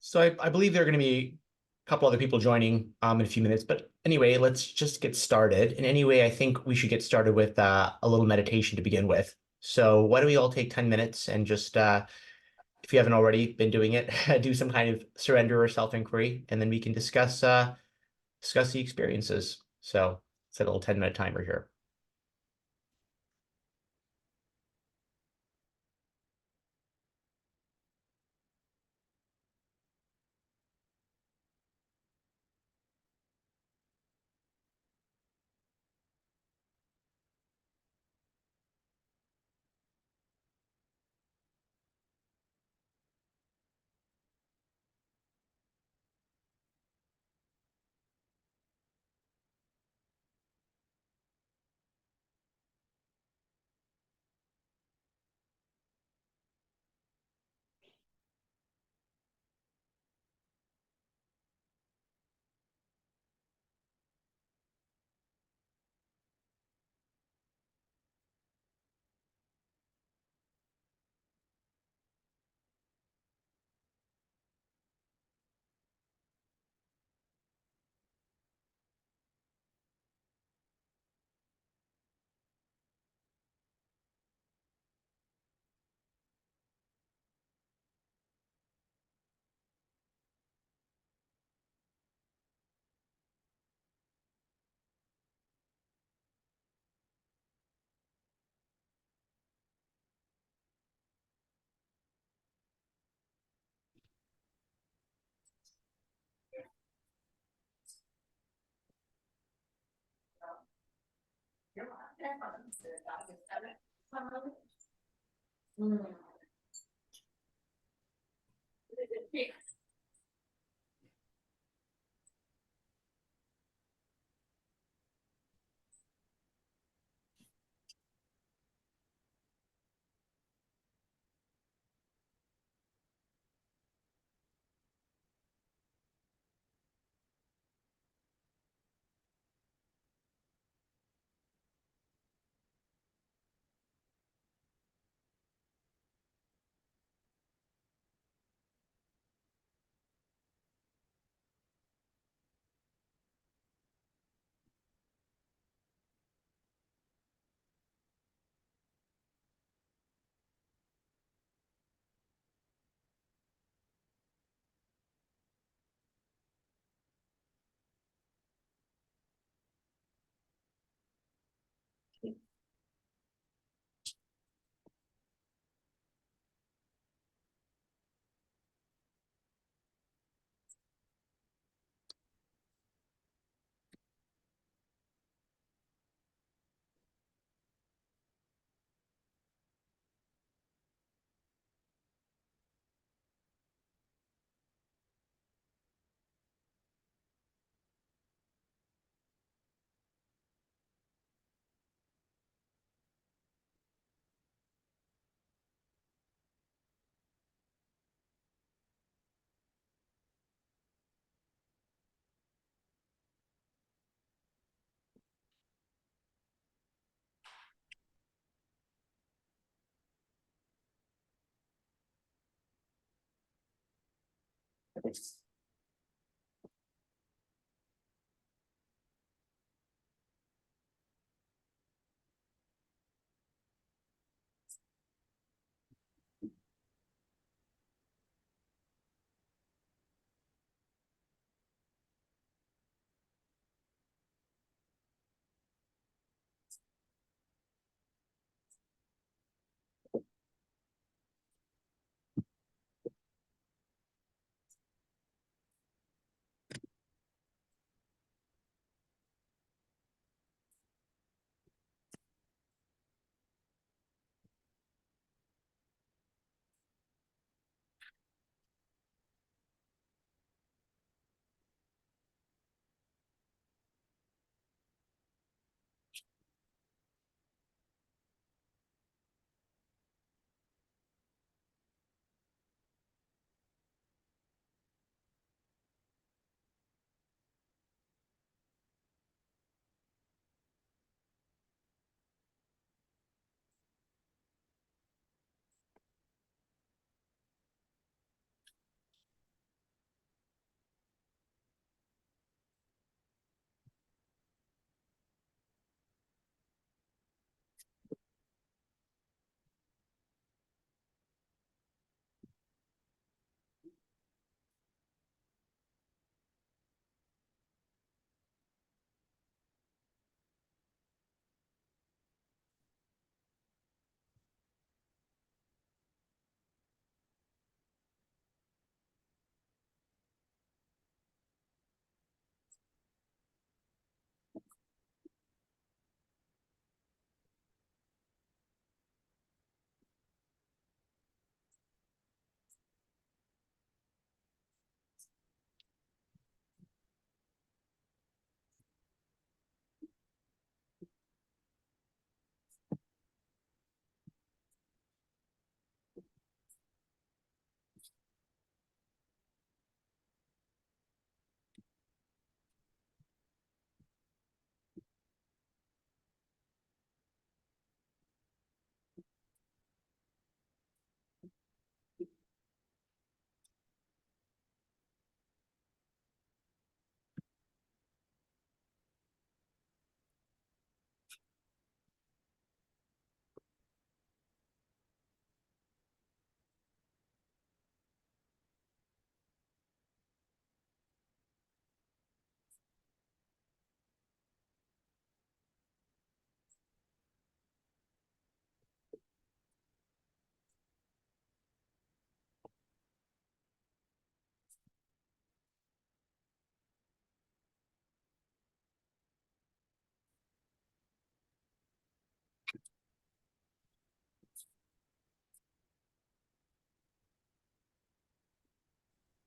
So I believe there are going to be a couple other people joining in a few minutes. But anyway, let's just get started. And anyway, I think we should get started with a little meditation to begin with. So why don't we all take 10 minutes and just, if you haven't already been doing it, do some kind of surrender or self-inquiry, and then we can discuss the experiences. So set a little 10-minute timer here.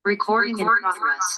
Recording in progress.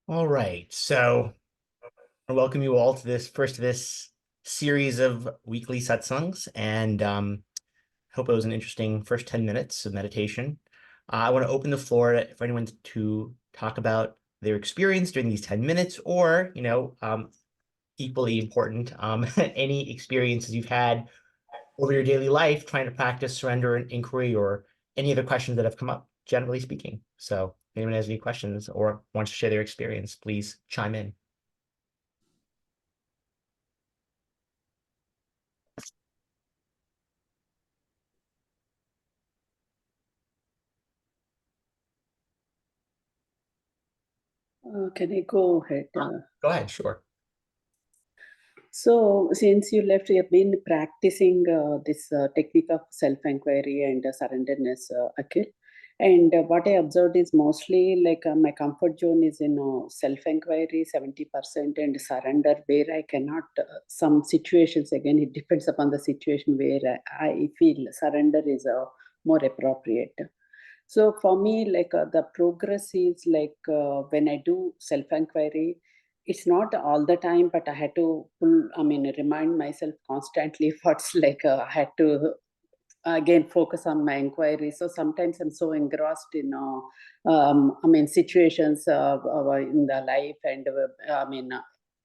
All right, so I welcome you all to this first of this series of weekly satsangs, and hope it was an interesting first 10 minutes of meditation. I want to open the floor for anyone to talk about their experience during these 10 minutes, or, equally important, any experiences you've had over your daily life trying to practice surrender and inquiry, or any other questions that have come up, generally speaking. So if anyone has any questions or wants to share their experience, please chime in. Can I go ahead? Go ahead, sure. So, since you left, you have been practicing this technique of self-inquiry and surrenderness, Akhil. And what I observed is mostly like my comfort zone is in self-inquiry 70% and surrender, where I cannot, some situations, again, it depends upon the situation where I feel surrender is more appropriate. So for me, like the progress is like when I do self-inquiry, it's not all the time, but I had to pull, I mean, remind myself constantly what's like I had to again focus on my inquiry. So sometimes I'm so engrossed in I mean situations in the life, and I mean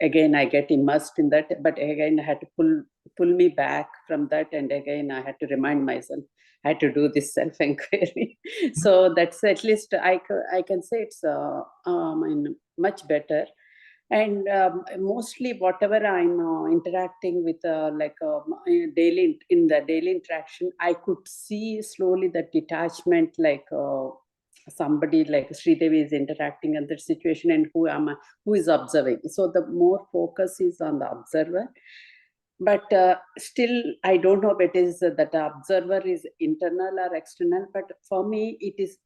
again I get immersed in that, but again I had to pull me back from that, and again I had to remind myself I had to do this self inquiry. So that's at least I can say it's I mean, much better. And mostly whatever I'm interacting with like daily in the daily interaction, I could see slowly the detachment, like somebody like Sridevi is interacting in that situation, and who is observing. So the more focus is on the observer, but still I don't know if it is that the observer is internal or external, but for me it is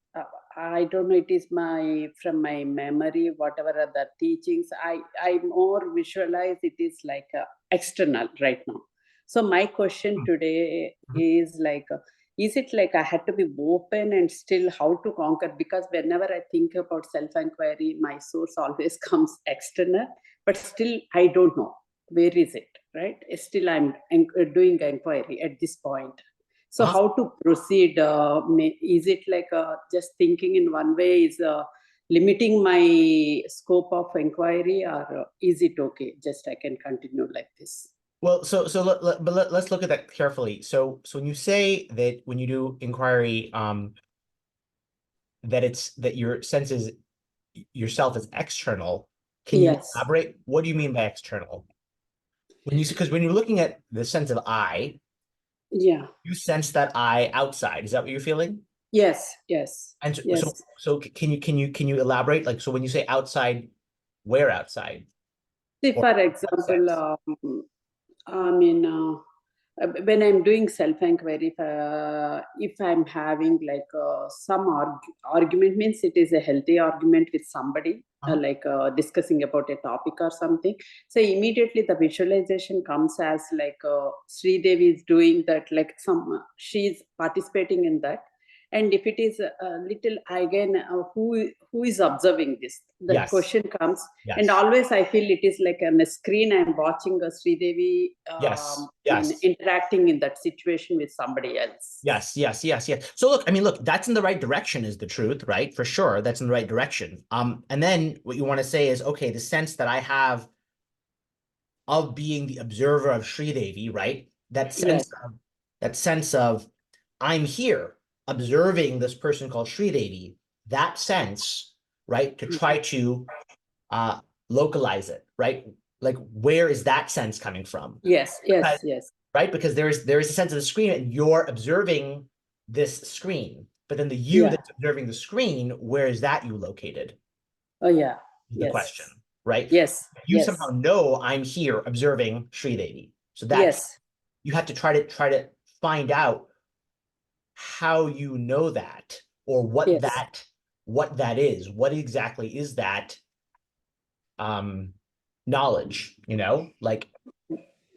I don't know, it is my from my memory, whatever are the teachings, I more visualize it is like external right now. So my question today Mhm. is like is it like I had to be open and still how to conquer? Because whenever I think about self inquiry, my source always comes external, but still I don't know where is it, right? Still I'm doing inquiry at this point. So Uh-huh. how to proceed? Is it like just thinking in one way is limiting my scope of inquiry, or is it okay just I can continue like this? Well, let's look at that carefully. So when you say that when you do inquiry, that it's that your senses yourself is external, can you Yes. elaborate? What do you mean by external? When you because when you're looking at the sense of I, Yeah. you sense that I outside. Is that what you're feeling? Yes. Yes. And Yes. can you elaborate? Like, so when you say outside, where outside? See, Or for what example, sense? I mean, when I'm doing self-inquiry, if I'm having like some argument, means it is a healthy argument with somebody, Uh-huh. like discussing about a topic or something. So immediately the visualization comes as like Sri Devi is doing that, like she's participating in that. And if it is a little again, who is observing this? That Yes, question comes, and yes, always I feel it is like on a screen I'm watching a Sridevi, yes, I mean, yes. interacting in that situation with somebody else. Yes, yes, yes, yes. So look, I mean, look, that's in the right direction is the truth, right? For sure, that's in the right direction. And then what you want to say is, okay, the sense that I have of being the observer of Sri Devi, right? Yes. That sense of I'm here observing this person called Sri Devi, that sense, right? To try to uh localize it, right? Like where is that sense coming from? Yes. Because, Yes. Yes. right? Because there is a sense of the screen and you're observing this screen. But then the you Yeah. that's observing the screen, where is that you located? Oh, yeah. Is the question, Yes. right? Yes. You somehow Yes. know I'm here observing Sri Devi. So that's Yes. you have to try to find out how you know that or Yes. what that is. What exactly is that um knowledge, like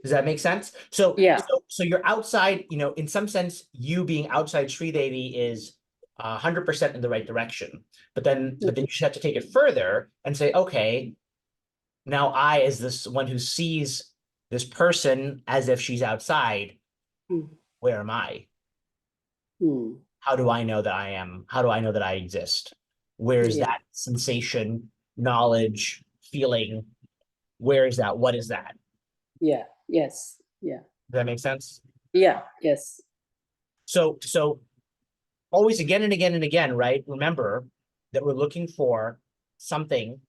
does that make sense? So, Yeah. so you're outside, in some sense, you being outside Sri Devi is 100% in the right direction. But then you just have to take it further and say, okay, now I, as this one who sees this person as if she's outside, Mm. where am I? Mm. How do I know that I am? How do I know that I exist? Where's Yeah. that sensation, knowledge, feeling? Where is that? What is that? Yeah. Yes. Yeah. Does that make sense? Yeah. Yes. So always again and again and again, right? Remember that we're looking for something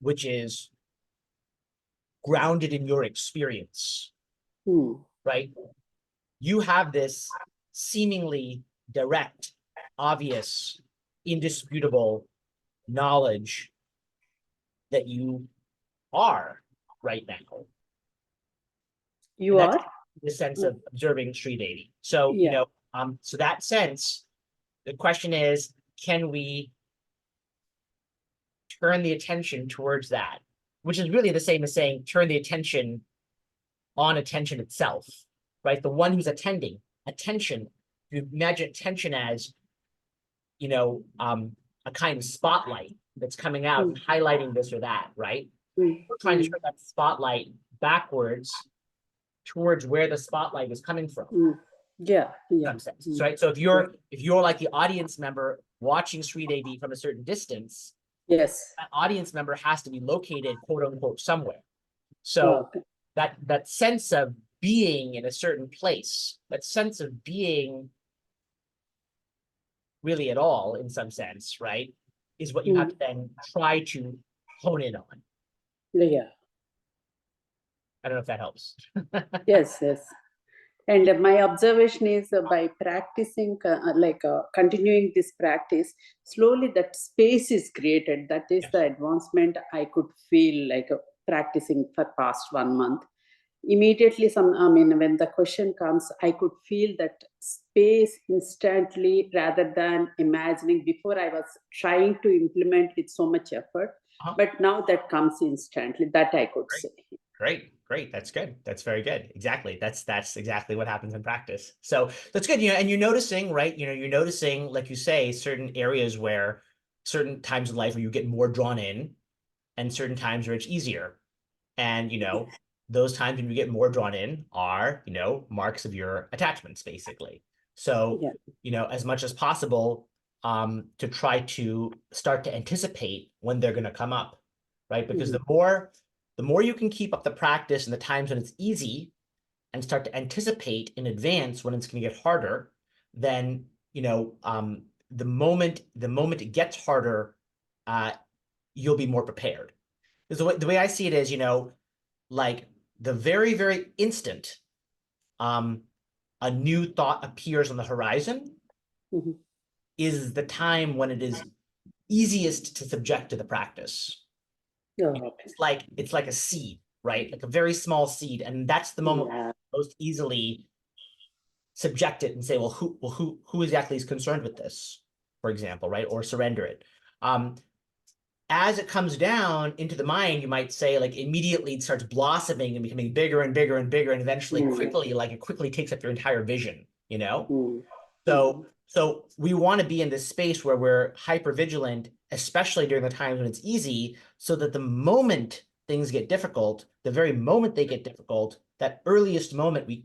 which is grounded in your experience, Mm. right? You have this seemingly direct, obvious, indisputable knowledge that you are right now. You And that's are? the sense Uh, of observing street dating. So, yeah. so that sense, the question is, can we turn the attention towards that? Which is really the same as saying turn the attention on attention itself, right? The one who's attending, attention you imagine attention as, you know, a kind of spotlight that's coming out and highlighting this or that, right? We're trying to turn that spotlight backwards towards where the spotlight is coming from. Yeah, yeah. Some sense. So, right. So if you're like the audience member watching Sri Devi from a certain distance, Yes. that audience member has to be located, quote unquote, somewhere. So that sense of being in a certain place, that sense of being really at all, in some sense, right, is what you have to then try to hone in on. Yeah. I don't know if that helps. Yes, yes. And my observation is by practicing, continuing this practice, slowly that space is created. That is the advancement I could feel like practicing for past 1 month. Immediately, when the question comes, I could feel that space instantly rather than imagining. Before, I was trying to implement with so much effort, but now that comes instantly. That I could say. Great. That's good. That's very good. Exactly. That's exactly what happens in practice. So that's good. And you're noticing, right? You're noticing, like you say, certain areas where certain times in life where you get more drawn in and certain times where it's easier. And, those times when you get more drawn in are, marks of your attachments, basically. So, as much as possible, to try to start to anticipate when they're going to come up, right? Because the more you can keep up the practice and the times when it's easy and start to anticipate in advance when it's going to get harder, then, the moment it gets harder, you'll be more prepared. Because the way I see it is, like the very, very instant a new thought appears on the horizon is the time when it is easiest to subject to the practice. It's like a seed, right? Like a very small seed. And that's the moment most easily subject it and say, well, who exactly is concerned with this, for example, right? Or surrender it. As it comes down into the mind, you might say, like, immediately it starts blossoming and becoming bigger and bigger and bigger, and eventually it quickly takes up your entire vision, So we want to be in this space where we're hyper vigilant, especially during the times when it's easy, so that the moment things get difficult, the very moment they get difficult, that earliest moment we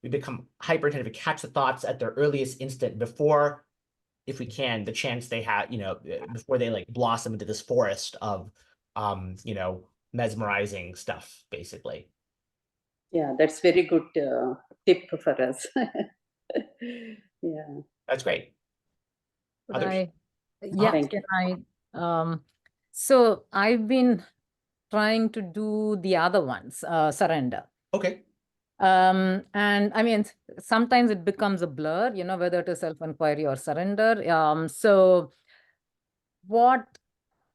become hyper attentive to catch the thoughts at their earliest instant before, if we can, the chance they have, before they like blossom into this forest of, mesmerizing stuff, basically. Yeah, that's very good tip for us. Yeah. That's great. Others? Yeah, Thank can I? So I've been trying to do the other ones, surrender. Okay. And I mean, sometimes it becomes a blur, whether it is self-inquiry or surrender. So what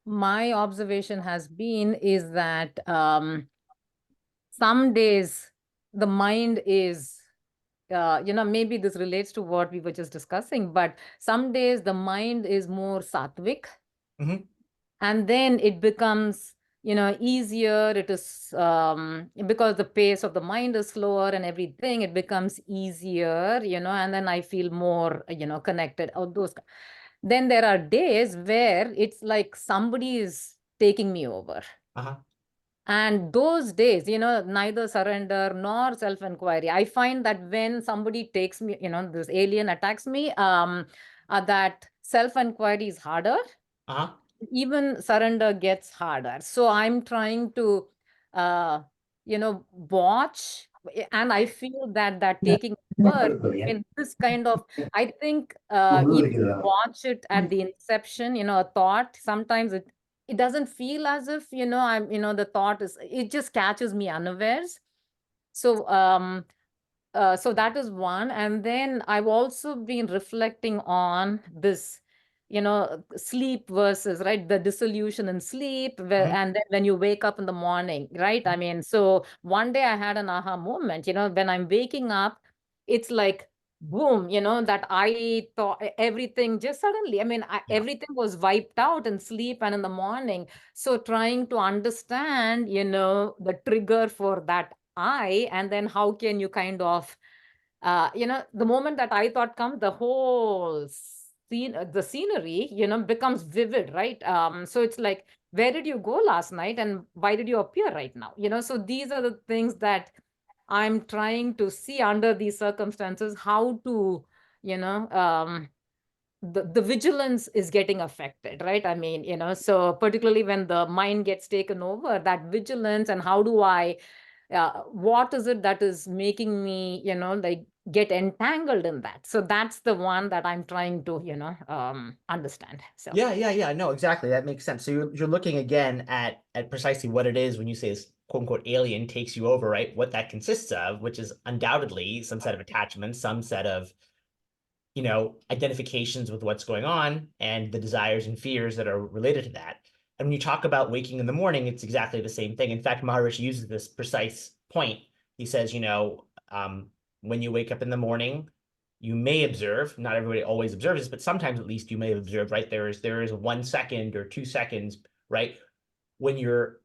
my observation has been is that some days the mind is, maybe this relates to what we were just discussing, but some days the mind is more sattvic. And then it becomes, easier. It is because the pace of the mind is slower and everything, it becomes easier, and then I feel more, connected. Or those. Then there are days where it's like somebody is taking me over. And those days, neither surrender nor self-inquiry. I find that when somebody takes me, this alien attacks me, that self-inquiry is harder. Even surrender gets harder. So I'm trying to, watch, and I feel that taking over in this kind of, I think, even watch it at the inception, a thought, sometimes it doesn't feel as if, I'm, the thought is, it just catches me unawares. So, so that is one. And then I've also been reflecting on this, sleep versus, right, the dissolution in sleep, and then when you wake up in the morning, right? I mean, so one day I had an aha moment, when I'm waking up, it's like, boom, that I thought everything just suddenly, I mean, everything was wiped out in sleep and in the morning. So trying to understand, the trigger for that and then how can you kind of the moment that I thought comes, the whole the scenery, becomes vivid, right? So it's like, where did you go last night and why did you appear right now? So these are the things that I'm trying to see under these circumstances, how to, the vigilance is getting affected, right? I mean, so particularly when the mind gets taken over, that vigilance, and how do I, what is it that is making me, like, get entangled in that? So that's the one that I'm trying to, understand. So Yeah. No, exactly. That makes sense. So you're looking again at precisely what it is when you say this quote unquote alien takes you over, right? What that consists of, which is undoubtedly some set of attachments, some set of, identifications with what's going on and the desires and fears that are related to that. And when you talk about waking in the morning, it's exactly the same thing. In fact, Maharishi uses this precise point. He says, when you wake up in the morning, you may observe, not everybody always observes this, but sometimes at least you may observe, right? There is 1 second or 2 seconds, right? When you're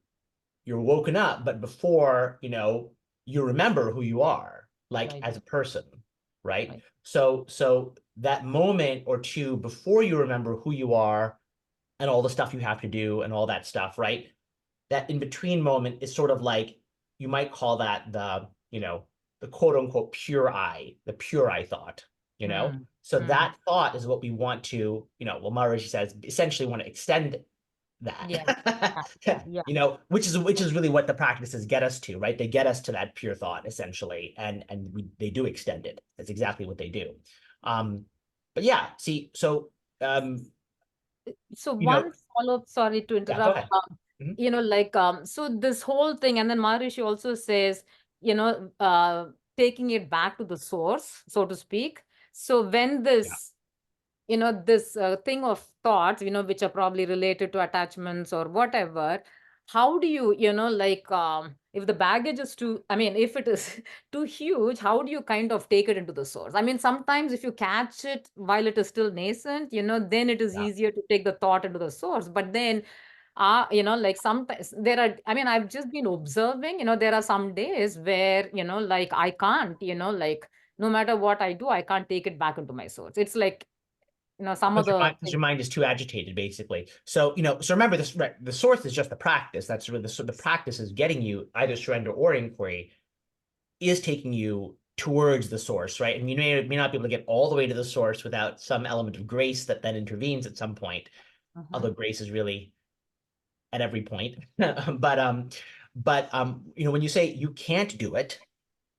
woken up, but before, you remember who you are, like right, as a person, right? right. So that moment or two before you remember who you are and all the stuff you have to do and all that stuff, right? That in between moment is sort of like, you might call that the quote unquote the pure I thought, Mm, So mm. that thought is what we want to, well, Maharishi says, essentially want to extend Yeah, that, yeah. which is really what the practices get us to, right? They get us to that pure thought essentially, and they do extend it. That's exactly what they do. But yeah, see, so So you know, one follow-up, sorry to yeah, go interrupt. ahead. Mhm. Like, so this whole thing, and then Maharishi also says, taking it back to the source, so to speak. So when Yeah, this thing of thoughts, which are probably related to attachments or whatever, how do you, like, if the baggage is too, I mean, if it is too huge, how do you kind of take it into the source? I mean, sometimes if you catch it while it is still nascent, then it is yeah. easier to take the thought into the source. But then, like, sometimes there are, I mean, I've just been observing, there are some days where, like, I can't, like, no matter what I do, I can't take it back into my source. It's like, some of Because the your mind is too agitated, basically. So so remember this. Right, the source is just the practice. That's really the practice is getting you either surrender or inquiry, is taking you towards the source, right? And you may not be able to get all the way to the source without some element of grace that then intervenes at some point. Mhm. Although grace is really at every point. but when you say you can't do it,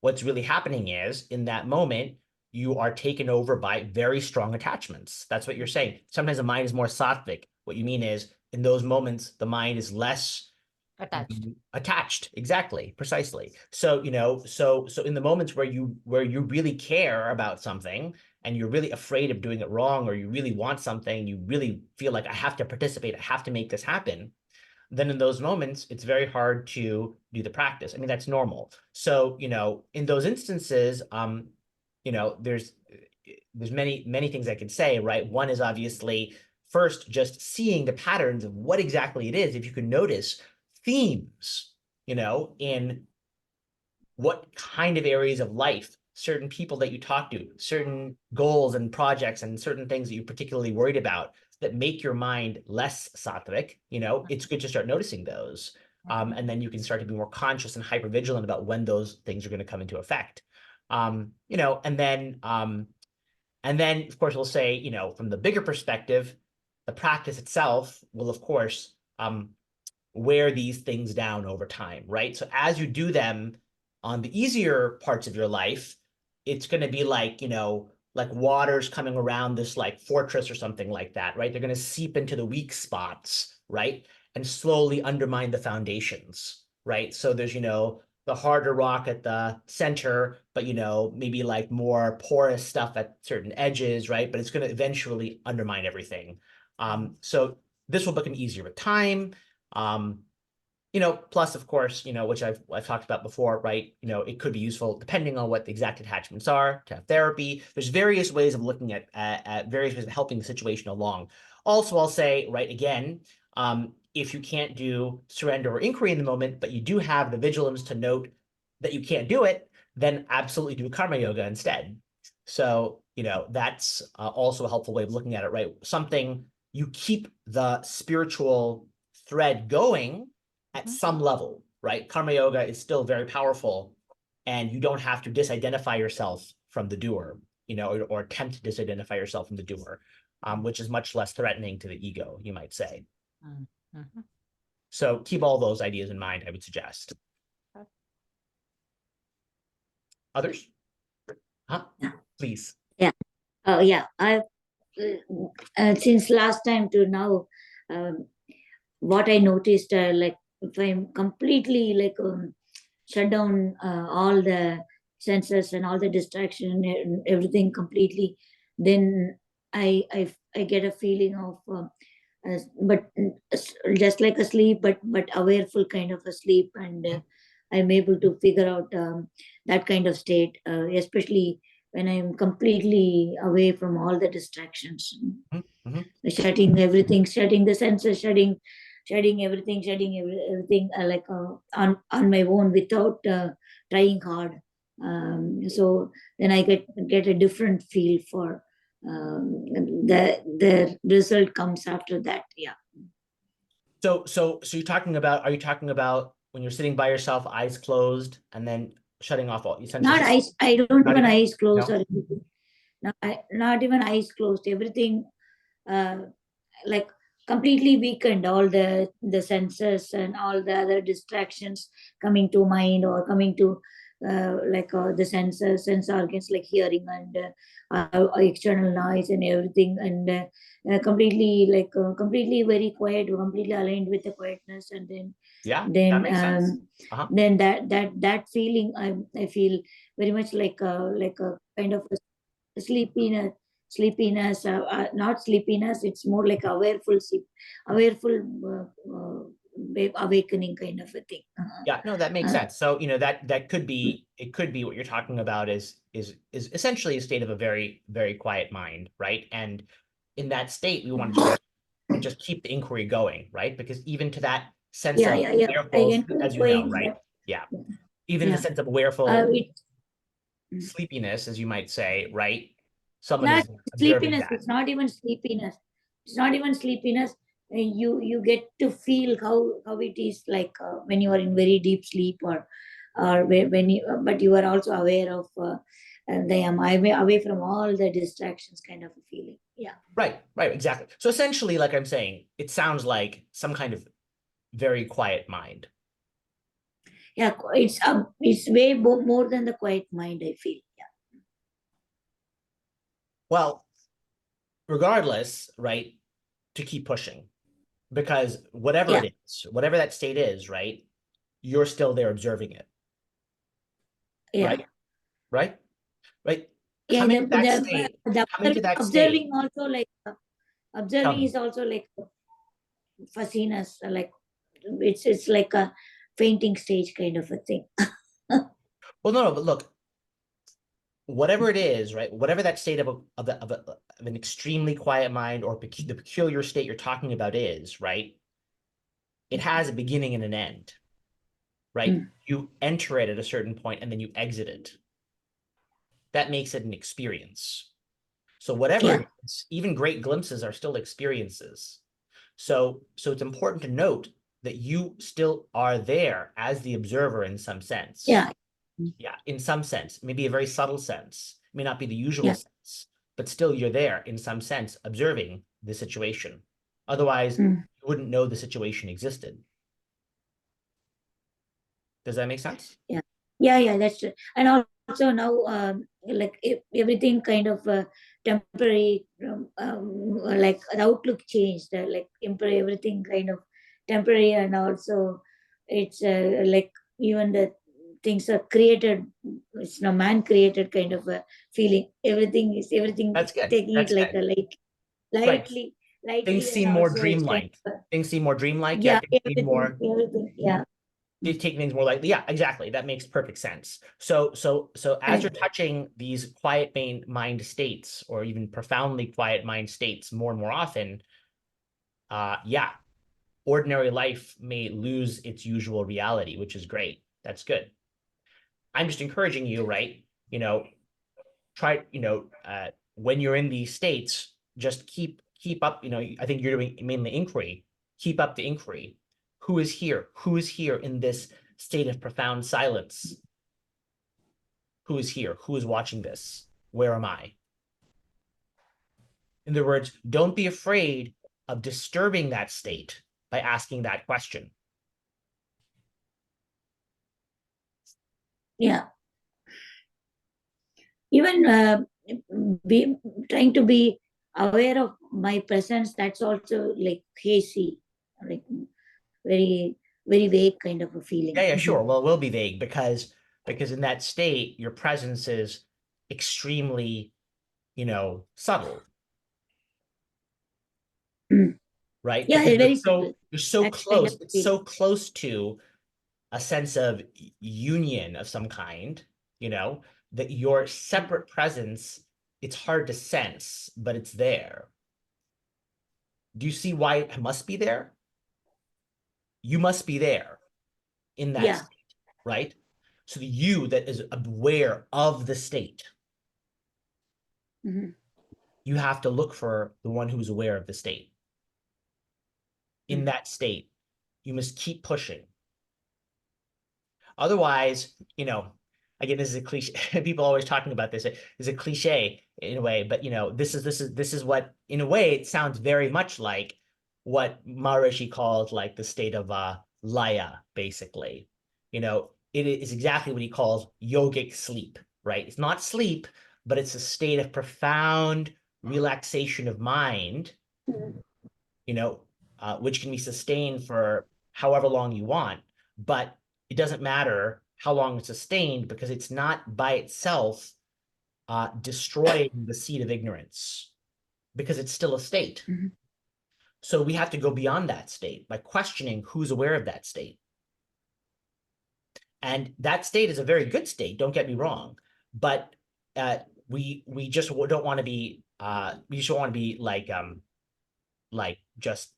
what's really happening is in that moment you are taken over by very strong attachments. That's what you're saying. Sometimes the mind is more sattvic. What you mean is in those moments the mind is less attached. attached. Exactly, precisely. So so in the moments where you really care about something and you're really afraid of doing it wrong, or you really want something, you really feel like I have to participate, I have to make this happen, then in those moments, it's very hard to do the practice. I mean, that's normal. So, in those instances, there's many things I could say, right? One is obviously first just seeing the patterns of what exactly it is. If you can notice themes, in what kind of areas of life, certain people that you talk to, certain goals and projects and certain things that you're particularly worried about that make your mind less sattvic, it's good to start noticing those. Mhm. And then you can start to be more conscious and hyper vigilant about when those things are going to come into effect. And then of course we'll say, from the bigger perspective, the practice itself will of course wear these things down over time, right? So as you do them on the easier parts of your life, it's going to be like, like waters coming around this like fortress or something like that, right? They're going to seep into the weak spots, right? And slowly undermine the foundations, right? So there's, the harder rock at the center, but, maybe like more porous stuff at certain edges, right? But it's going to eventually undermine everything. Mhm. So this will become easier with time. Um, plus, of course, which I've talked about before, right? It could be useful depending on what the exact attachments are to have therapy. There's various ways of looking at various ways of helping the situation along. Also, I'll say, right, again, if you can't do surrender or inquiry in the moment, but you do have the vigilance to note that you can't do it, then absolutely do karma yoga instead. So, that's also a helpful way of looking at it, right? Something you keep the spiritual thread going at some level, right? Karma yoga is still very powerful, and you don't have to disidentify yourself from the doer, or attempt to disidentify yourself from the doer, which is much less threatening to the ego, you might say. So keep all those ideas in mind, I would suggest. Others? Huh? Please. Yeah. Yeah. I've since last time to now, what I noticed, like if I'm completely like shut down all the senses and all the distraction and everything completely, then I get a feeling of but just like a sleep, but awareful kind of a sleep, and I'm able to figure out that kind of state, especially when I'm completely away from all the distractions, shutting everything, shutting the senses, shutting everything, everything like on my own without trying hard. So then I get a different feel for the result comes after that. Yeah. So you're talking about, are you talking about when you're sitting by yourself, eyes closed, and then shutting off all essentially? Not eyes. I don't even eyes closed no? or anything. Not even eyes closed. Everything like completely weakened. All the senses and all the other distractions coming to mind or coming to the sense organs like hearing and external noise and everything, and completely very quiet, completely aligned with the quietness, and then that makes sense. Then that feeling, I feel very much like a kind of a sleepiness, not sleepiness, it's more like awareful sleep, awareful awakening kind of a thing. Yeah, no, that makes sense. So that could be, it could be what you're talking about is essentially a state of a very, very quiet mind, right? And in that state, we want to just keep the inquiry going, right? Because even to that sense of awareful, as you know, right? Yeah. Even in the sense of awareful sleepiness, as you might say, right? Someone not is observing sleepiness. that. It's not even sleepiness. It's not even sleepiness. You get to feel how it is like when you are in very deep sleep, or when you, but you are also aware of they am away from all the distractions kind of a feeling. Yeah. Right, exactly. So essentially, like I'm saying, it sounds like some kind of very quiet mind. Yeah, it's way more than the quiet mind, I feel. Yeah. Well, regardless, right, to keep pushing, because whatever it is, whatever that state is, right, you're still there observing it. Yeah. Right. Yeah, coming to that state, observing also like observing is also like fussiness, like it's like a fainting stage kind of a thing. Well, no, but look, whatever it is, right, whatever that state of an extremely quiet mind, or the peculiar state you're talking about is, right, it has a beginning and an end, right? You enter it at a certain point and then you exit it. That makes it an experience. So whatever it is, even great glimpses are still experiences. So it's important to note that you still are there as the observer in some sense. Yeah, in some sense, maybe a very subtle sense, may not be the usual sense, but still you're there in some sense observing the situation. Otherwise, you wouldn't know the situation existed. Does that make sense? Yeah, that's true. And also now, like everything kind of temporary, like the outlook changed, like everything kind of temporary, and also it's like even the things are created, it's no man created kind of a feeling. Everything That's good. taking That's it like good. a lightly, Things seem more dreamlike. Things seem more dreamlike. Yeah, everything. Yeah. You take things more lightly. Yeah, exactly. That makes perfect sense. So as you're touching these quiet mind states, or even profoundly quiet mind states more and more often, ordinary life may lose its usual reality, which is great. That's good. I'm just encouraging you, right? Try, when you're in these states, just keep up, I think you're doing mainly inquiry. Keep up the inquiry. Who is here? Who is here in this state of profound silence? Who is here? Who is watching this? Where am I? In other words, don't be afraid of disturbing that state by asking that question. Yeah. Even trying to be aware of my presence, that's also like hazy, like very, very vague kind of a feeling. Yeah, sure. Well, it will be vague because in that state, your presence is extremely, subtle. Right? Yeah, Because very you're so that's close. kind of It's so close to a sense of union of some kind, that your separate presence, it's hard to sense, but it's there. Do you see why it must be there? You must be there in that state, right? So the you that is aware of the state, you have to look for the one who's aware of the state. In that state, you must keep pushing. Otherwise, again, this is a cliche. People are always talking about this. It's a cliche in a way, but this is what, in a way, it sounds very much like what Maharishi calls like the state of laya, basically. It is exactly what he calls yogic sleep, right? It's not sleep, but it's a state of profound relaxation of mind, which can be sustained for however long you want, but it doesn't matter how long it's sustained because it's not by itself destroying the seed of ignorance, because it's still a state. So we have to go beyond that state by questioning who's aware of that state. And that state is a very good state, don't get me wrong, but we just don't want to be we just don't want to be like just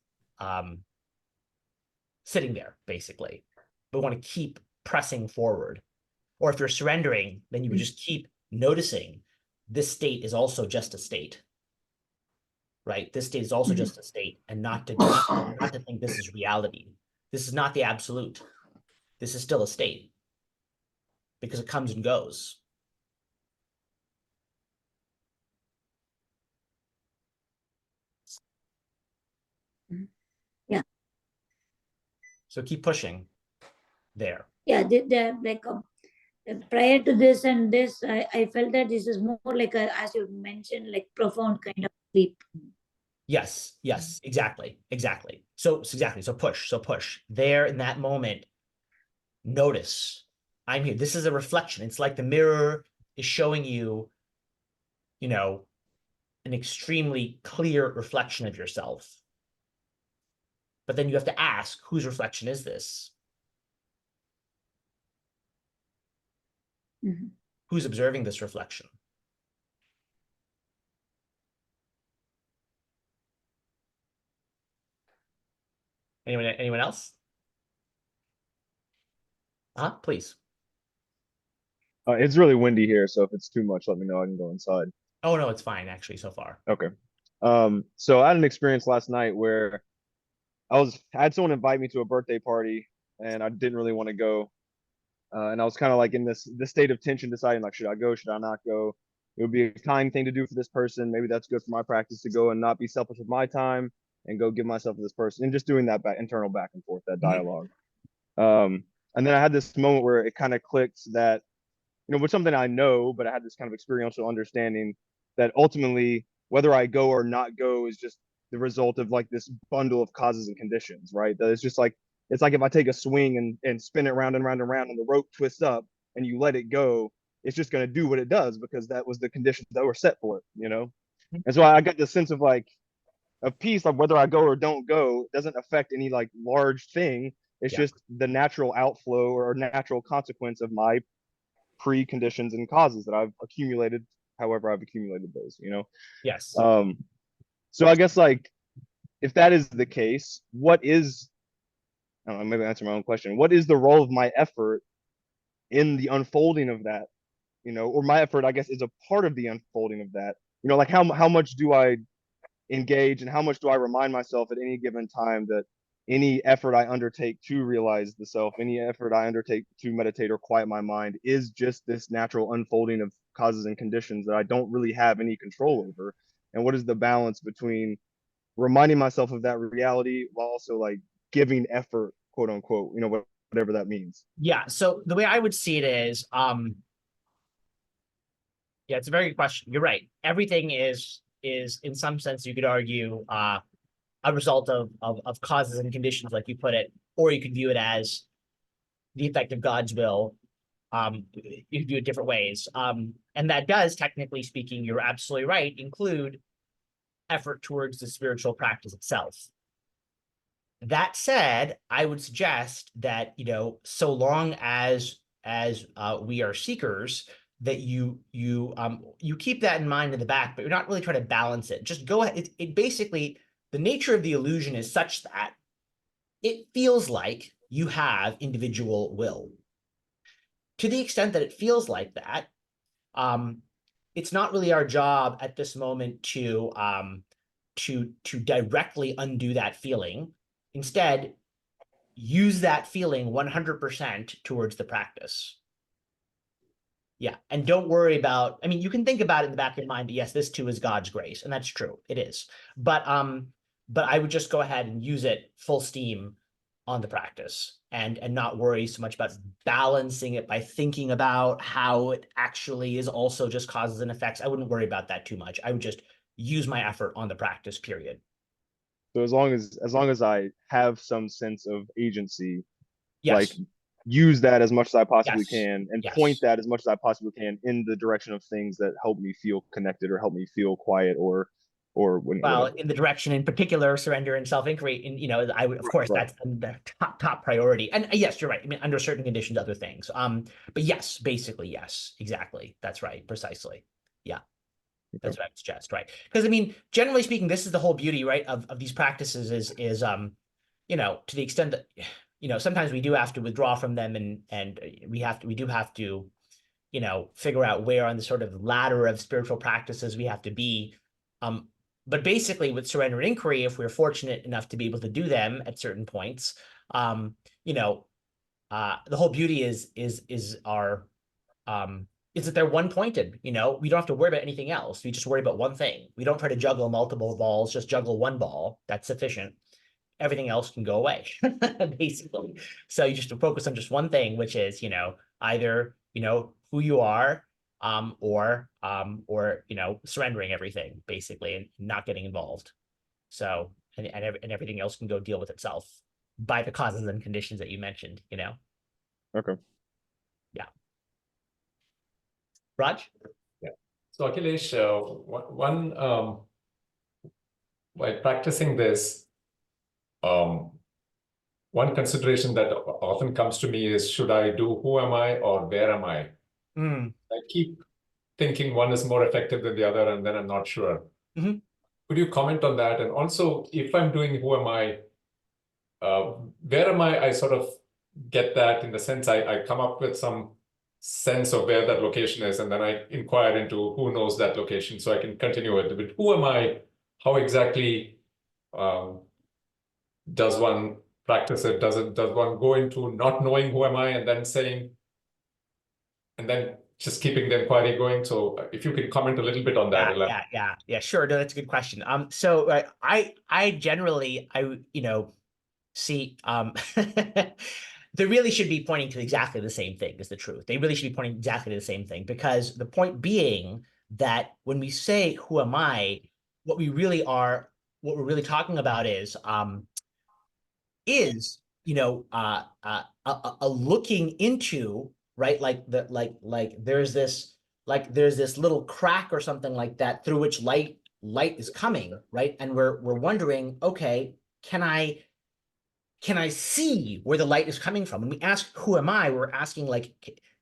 sitting there, basically. But want to keep pressing forward. Or if you're surrendering, then you would just keep noticing this state is also just a state, right? This state is also just a state, and not to think this is reality. This is not the absolute. This is still a state because it comes and goes. Yeah. So keep pushing there. Yeah, like prior to this and this, I felt that this is more like as you mentioned, like profound kind of sleep. Yes, exactly. So push there in that moment. Notice I'm here. This is a reflection. It's like the mirror is showing you, an extremely clear reflection of yourself. But then you have to ask, whose reflection is this? Who's observing this reflection? Anyone else? Please. It's really windy here, so if it's too much, let me know. I can go inside. Oh, no, it's fine, actually, so far. Okay. So I had an experience last night where I had someone invite me to a birthday party, and I didn't really want to go. And I was kind of like in this state of tension, deciding like, should I go? Should I not go? It would be a kind thing to do for this person. Maybe that's good for my practice to go and not be selfish with my time and go give myself to this person, and just doing that internal back and forth, that dialogue. And then I had this moment where it kind of clicked that, with something I know, but I had this kind of experiential understanding that ultimately, whether I go or not go is just the result of like this bundle of causes and conditions, right? That it's just like, it's like if I take a swing and spin it round and round and round and the rope twists up and you let it go, it's just going to do what it does because that was the conditions that were set for it. And so I got this sense of like, of peace, like whether I go or don't go doesn't affect any like large thing. It's just the natural outflow or natural consequence of my preconditions and causes that I've accumulated, however I've accumulated those, Yes. So I guess like if that is the case, I don't know, maybe answer my own question. What is the role of my effort in the unfolding of that, you know, or my effort, I guess, is a part of the unfolding of that. You know, like how much do I engage and how much do I remind myself at any given time that any effort I undertake to realize the self, any effort I undertake to meditate or quiet my mind is just this natural unfolding of causes and conditions that I don't really have any control over. And what is the balance between reminding myself of that reality while also like giving effort, quote unquote, you know, whatever that means. Yeah. So the way I would see it is, yeah, it's a very good question. You're right. Everything is in some sense, you could argue, a result of causes and conditions, like you put it, or you could view it as the effect of God's will. You can view it different ways. And that does, technically speaking, you're absolutely right, include effort towards the spiritual practice itself. That said, I would suggest that, you know, so long as we are seekers, that you keep that in mind in the back, but you're not really trying to balance it. Just go ahead. It basically, the nature of the illusion is such that it feels like you have individual will. To the extent that it feels like that, it's not really our job at this moment to directly undo that feeling. Instead, use that feeling 100% towards the practice. Yeah, and don't worry about, I mean, you can think about it in the back of your mind, yes, this too is God's grace, and that's true, it is. But I would just go ahead and use it full steam on the practice and not worry so much about balancing it by thinking about how it actually is also just causes and effects. I wouldn't worry about that too much. I would just use my effort on the practice, period. So as long as I have some sense of agency, Yes. like use that as much as I possibly Yes. can and Yes. point that as much as I possibly can in the direction of things that help me feel connected or help me feel quiet or when Well, in the direction in particular, surrender and self-inquiry, and you know, I would, of course, right. that's the top priority. And yes, you're right. I mean, under certain conditions, other things. But yes, basically, yes, exactly. That's right, precisely. Yeah. That's what I would suggest, right? Because I mean, generally speaking, this is the whole beauty, right, of these practices is you know, to the extent that, you know, sometimes we do have to withdraw from them and we do have to, you know, figure out where on the sort of ladder of spiritual practices we have to be. But basically with surrender and inquiry, if we're fortunate enough to be able to do them at certain points, you know, the whole beauty is our is that they're one pointed. You know, we don't have to worry about anything else. We just worry about one thing. We don't try to juggle multiple balls, just juggle one ball. That's sufficient. Everything else can go away, basically. So you just focus on just one thing, which is, you know, either, you know, who you are, or you know, surrendering everything, basically, and not getting involved. So and everything else can go deal with itself by the causes and conditions that you mentioned, you know. Okay. Yeah. Raj? Yeah. So Akilesh, one by practicing this, one consideration that often comes to me is, should I do who am I or where am I? I keep thinking one is more effective than the other, and then I'm not sure. Could you comment on that? And also, if I'm doing who am I, where am I? I sort of get that in the sense I come up with some sense of where that location is, and then I inquire into who knows that location so I can continue it. But who am I? How exactly does one practice it? Does one go into not knowing who am I and then saying, and then just keeping the inquiry going? So if you could comment a little bit on that. Yeah, sure. No, that's a good question. So I generally, you know, see, they really should be pointing to exactly the same thing, is the truth. They really should be pointing exactly to the same thing, because the point being that when we say, who am I, what we're really talking about is, you know, a looking into, right? Like there's this little crack or something like that through which light is coming, right? And we're wondering, okay, can I see where the light is coming from? When we ask, who am I? We're asking, like,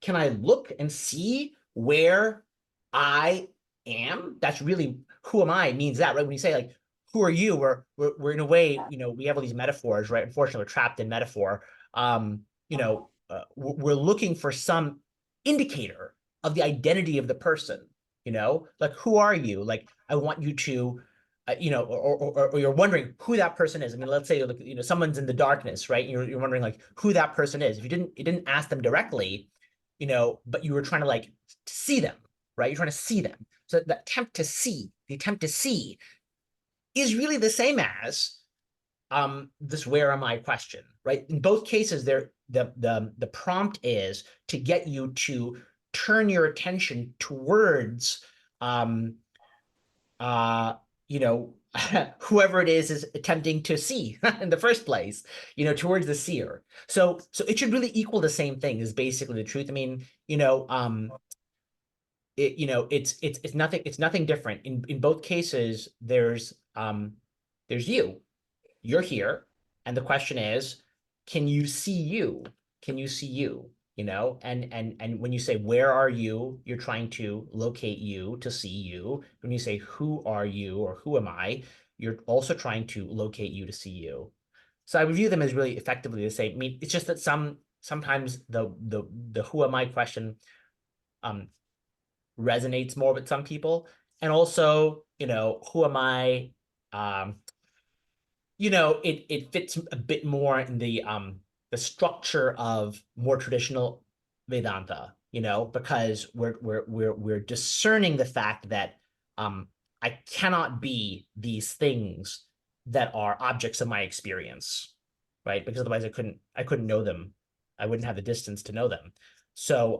can I look and see where I am? That's really, who am I means that, right? When you say, like, who are you? We're in a way, you know, we have all these metaphors, right? Unfortunately, we're trapped in metaphor. You know, we're looking for some indicator of the identity of the person, like, who are you? Like, I want you to, or you're wondering who that person is. I mean, let's say, someone's in the darkness, right? You're wondering like who that person is. If you didn't ask them directly, but you were trying to like see them, right? You're trying to see them. So the attempt to see is really the same as this "where am I" question, right? In both cases, the prompt is to get you to turn your attention towards whoever it is attempting to see in the first place, towards the seer. So it should really equal the same thing, is basically the truth. I mean, it's nothing different. In both cases, there's you're here, and the question is, can you see you? Can you see you? And when you say "where are you," you're trying to locate you, to see you. When you say "who are you" or "who am I," you're also trying to locate you to see you. So I would view them as really effectively the same. I mean, it's just that sometimes the "who am I" question resonates more with some people, and also, "who am I?" It fits a bit more in the structure of more traditional Vedanta, because we're discerning the fact that I cannot be these things that are objects of my experience, right? Because otherwise I couldn't know them. I wouldn't have the distance to know them. So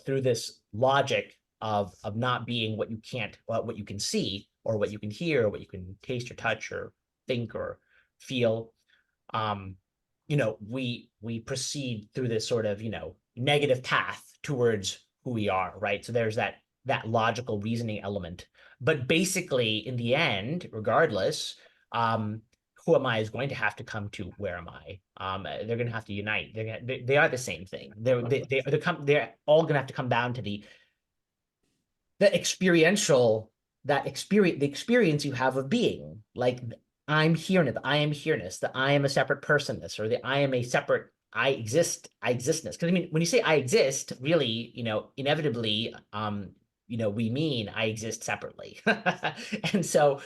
through this logic of not being what you can't, what you can see, or what you can hear, or what you can taste or touch or think or feel, we proceed through this sort of, negative path towards who we are, right? So there's that logical reasoning element. But basically, in the end, regardless, who am I is going to have to come to where am I. They're going to have to unite. They are the same thing. They're all going to have to come down to the experiential, the experience you have of being, like I'm here-ness, the I am here-ness, the I am a separate personness, or the I am a separate I existness. Because I mean, when you say I exist, really, inevitably, we mean I exist separately. And so,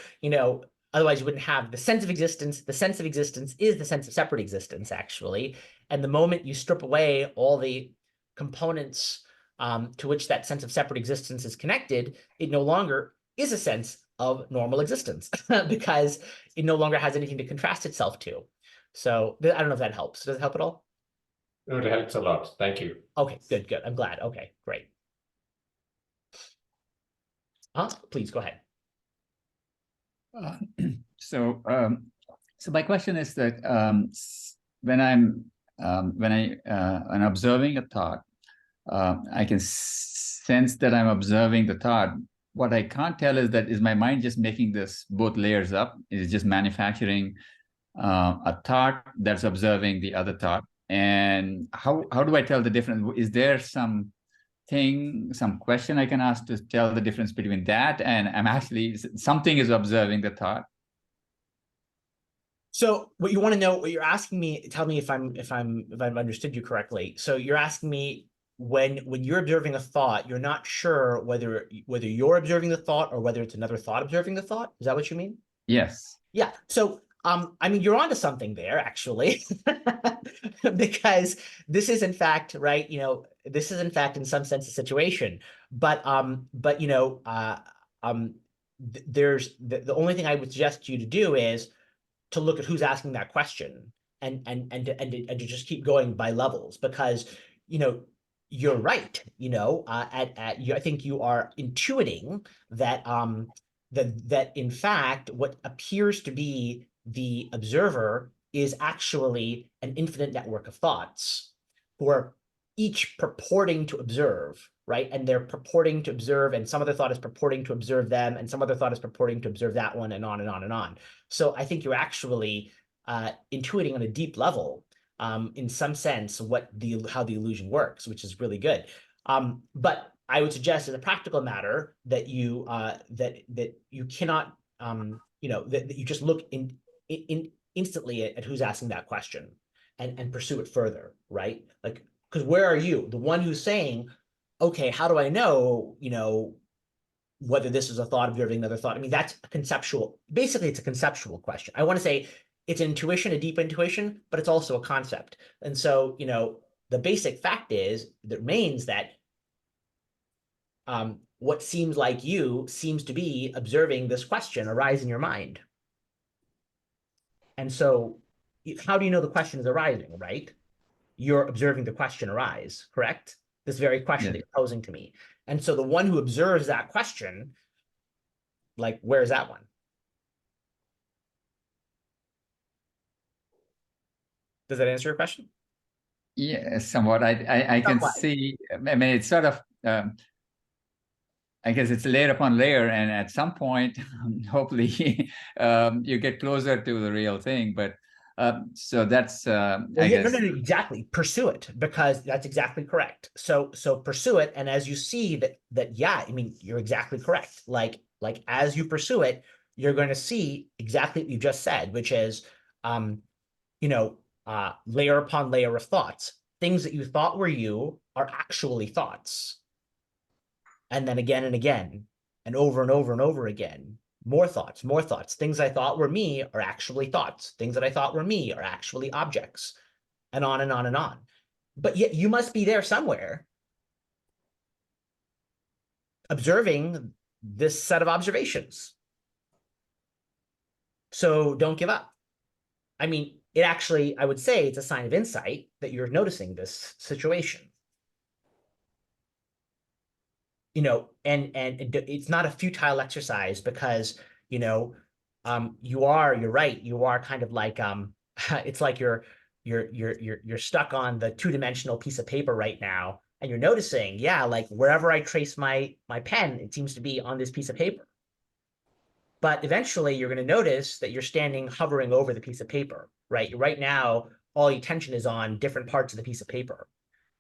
otherwise you wouldn't have the sense of existence. The sense of existence is the sense of separate existence, actually. And the moment you strip away all the components to which that sense of separate existence is connected, it no longer is a sense of normal existence because it no longer has anything to contrast itself to. So I don't know if that helps. Does it help at all? No, it helps a lot. Thank you. Okay, good. I'm glad. Okay, great. Please go ahead. So my question is that when I'm observing a thought, I can sense that I'm observing the thought. What I can't tell is my mind just making this both layers up? Is it just manufacturing a thought that's observing the other thought? And how do I tell the difference? Is there some question I can ask to tell the difference between that and I'm actually something is observing the thought? So what you want to know, what you're asking me, tell me if I've understood you correctly. So you're asking me, when you're observing a thought, you're not sure whether you're observing the thought or whether it's another thought observing the thought. Is that what you mean? Yes. Yeah. So I mean, you're onto something there, actually, because this is in fact, right, this is in fact in some sense a situation, but there's the only thing I would suggest you to do is to look at who's asking that question and to just keep going by levels, because you're right. I think you are intuiting that that in fact what appears to be the observer is actually an infinite network of thoughts who are each purporting to observe, right? And they're purporting to observe, and some other thought is purporting to observe them, and some other thought is purporting to observe that one, and on and on and on. So I think you're actually intuiting on a deep level, in some sense, how the illusion works, which is really good. But I would suggest, as a practical matter, that you that you cannot, that you just look instantly at who's asking that question, and pursue it further, right? Like, because where are you? The one who's saying, okay, how do I know, whether this is a thought observing another thought? I mean, that's a conceptual, basically it's a conceptual question. I want to say it's intuition, a deep intuition, but it's also a concept. And so, the basic fact is that remains that what seems like you seems to be observing this question arise in your mind. And so how do you know the question is arising, right? You're observing the question arise, correct? This very question that you're posing to me. And so the one who observes that question, like, where is that one? Does that answer your question? Yeah, somewhat. I can see, I mean, it's sort of, I guess it's layer upon layer, and at some point, hopefully, you get closer to the real thing. But so that's, well, I guess. No, exactly. Pursue it, because that's exactly correct. So pursue it, and as you see that, yeah, I mean, you're exactly correct. Like as you pursue it, you're going to see exactly what you just said, which is, layer upon layer of thoughts. Things that you thought were you are actually thoughts. And then again and again, and over and over and over again, more thoughts, more thoughts. Things I thought were me are actually thoughts. Things that I thought were me are actually objects, and on and on and on. But yet you must be there somewhere, observing this set of observations. So don't give up. I mean, it actually, I would say it's a sign of insight that you're noticing this situation. And it's not a futile exercise, because, you're right. You are kind of like, it's like you're stuck on the two-dimensional piece of paper right now, and you're noticing, yeah, like wherever I trace my pen, it seems to be on this piece of paper. But eventually you're going to notice that you're hovering over the piece of paper, right? Right now, all your attention is on different parts of the piece of paper.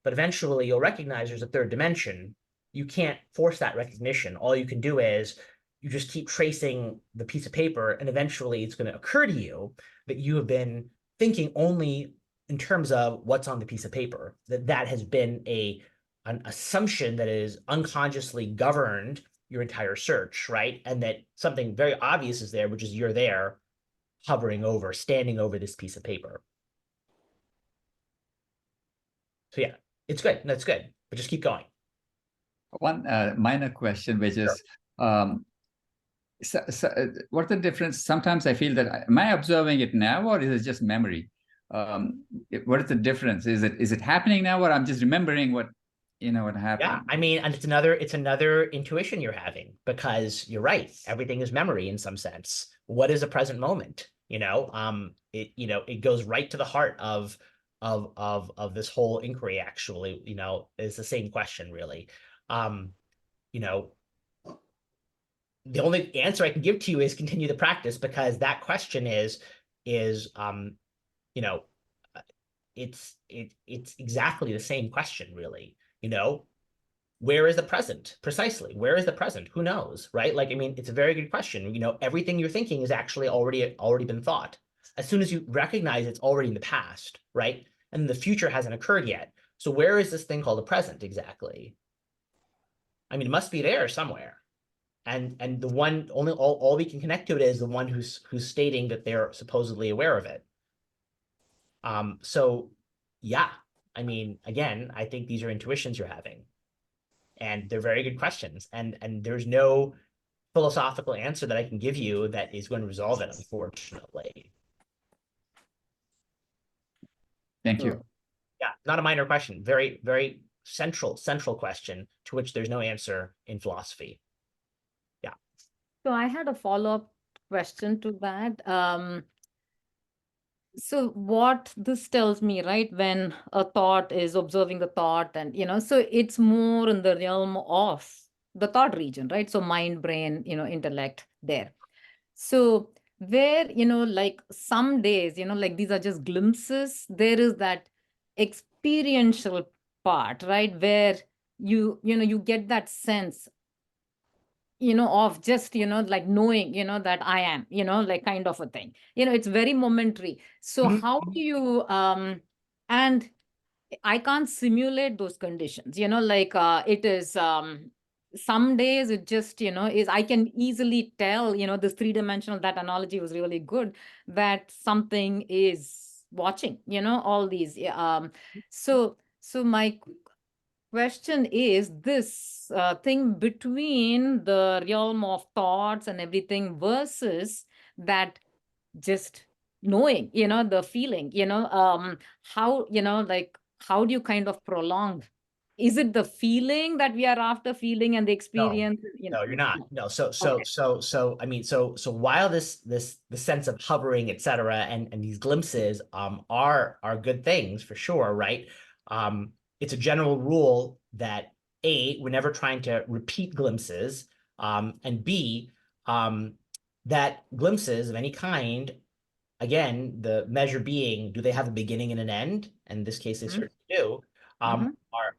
But eventually you'll recognize there's a third dimension. You can't force that recognition. All you can do is you just keep tracing the piece of paper, and eventually it's going to occur to you that you have been thinking only in terms of what's on the piece of paper, that has been an assumption that is unconsciously governed your entire search, right? And that something very obvious is there, which is you're there hovering over, standing over this piece of paper. So yeah, it's good. That's good. But just keep going. One minor question, which is, what's the difference? Sometimes I feel that, am I observing it now, or is it just memory? What is the difference? Is it happening now, or I'm just remembering what happened? Yeah, I mean, and it's another intuition you're having, because you're right. Everything is memory in some sense. What is a present moment? It goes right to the heart of this whole inquiry, actually. It's the same question, really. The only answer I can give to you is continue the practice, because that question is it's exactly the same question, really. Where is the present? Precisely. Where is the present? Who knows, right? Like, I mean, it's a very good question. Everything you're thinking is actually already been thought. As soon as you recognize it's already in the past, right? And the future hasn't occurred yet. So where is this thing called the present exactly? I mean, it must be there somewhere. And the one, all we can connect to it is the one who's stating that they're supposedly aware of it. So yeah, I mean, again, I think these are intuitions you're having, and they're very good questions. And there's no philosophical answer that I can give you that is going to resolve it, unfortunately. Thank you. Yeah, not a minor question. Very, very central question to which there's no answer in philosophy. Yeah. So I had a follow-up question to that. So what this tells me, right, when a thought is observing the thought, and, so it's more in the realm of the thought region, right? So mind, brain, intellect there. So where, like some days, like these are just glimpses, there is that experiential part, right? Where you get that sense, of just, like knowing, that I am, like kind of a thing, it's very momentary. So how do you, And I can't simulate those conditions, like it is some days it just, is I can easily tell, this three-dimensional, that analogy was really good, that something is watching, all these. So my question is this thing between the realm of thoughts and everything versus that just knowing, the feeling, how, like, how do you kind of prolong? Is it the feeling that we are after, feeling and the experience? No, you're not. No. Okay. I mean, so while the sense of hovering, et cetera, and these glimpses are good things for sure, right? It's a general rule that A, we're never trying to repeat glimpses, and B, that glimpses of any kind, again, the measure being, do they have a beginning and an end? And in this case, they certainly do. Are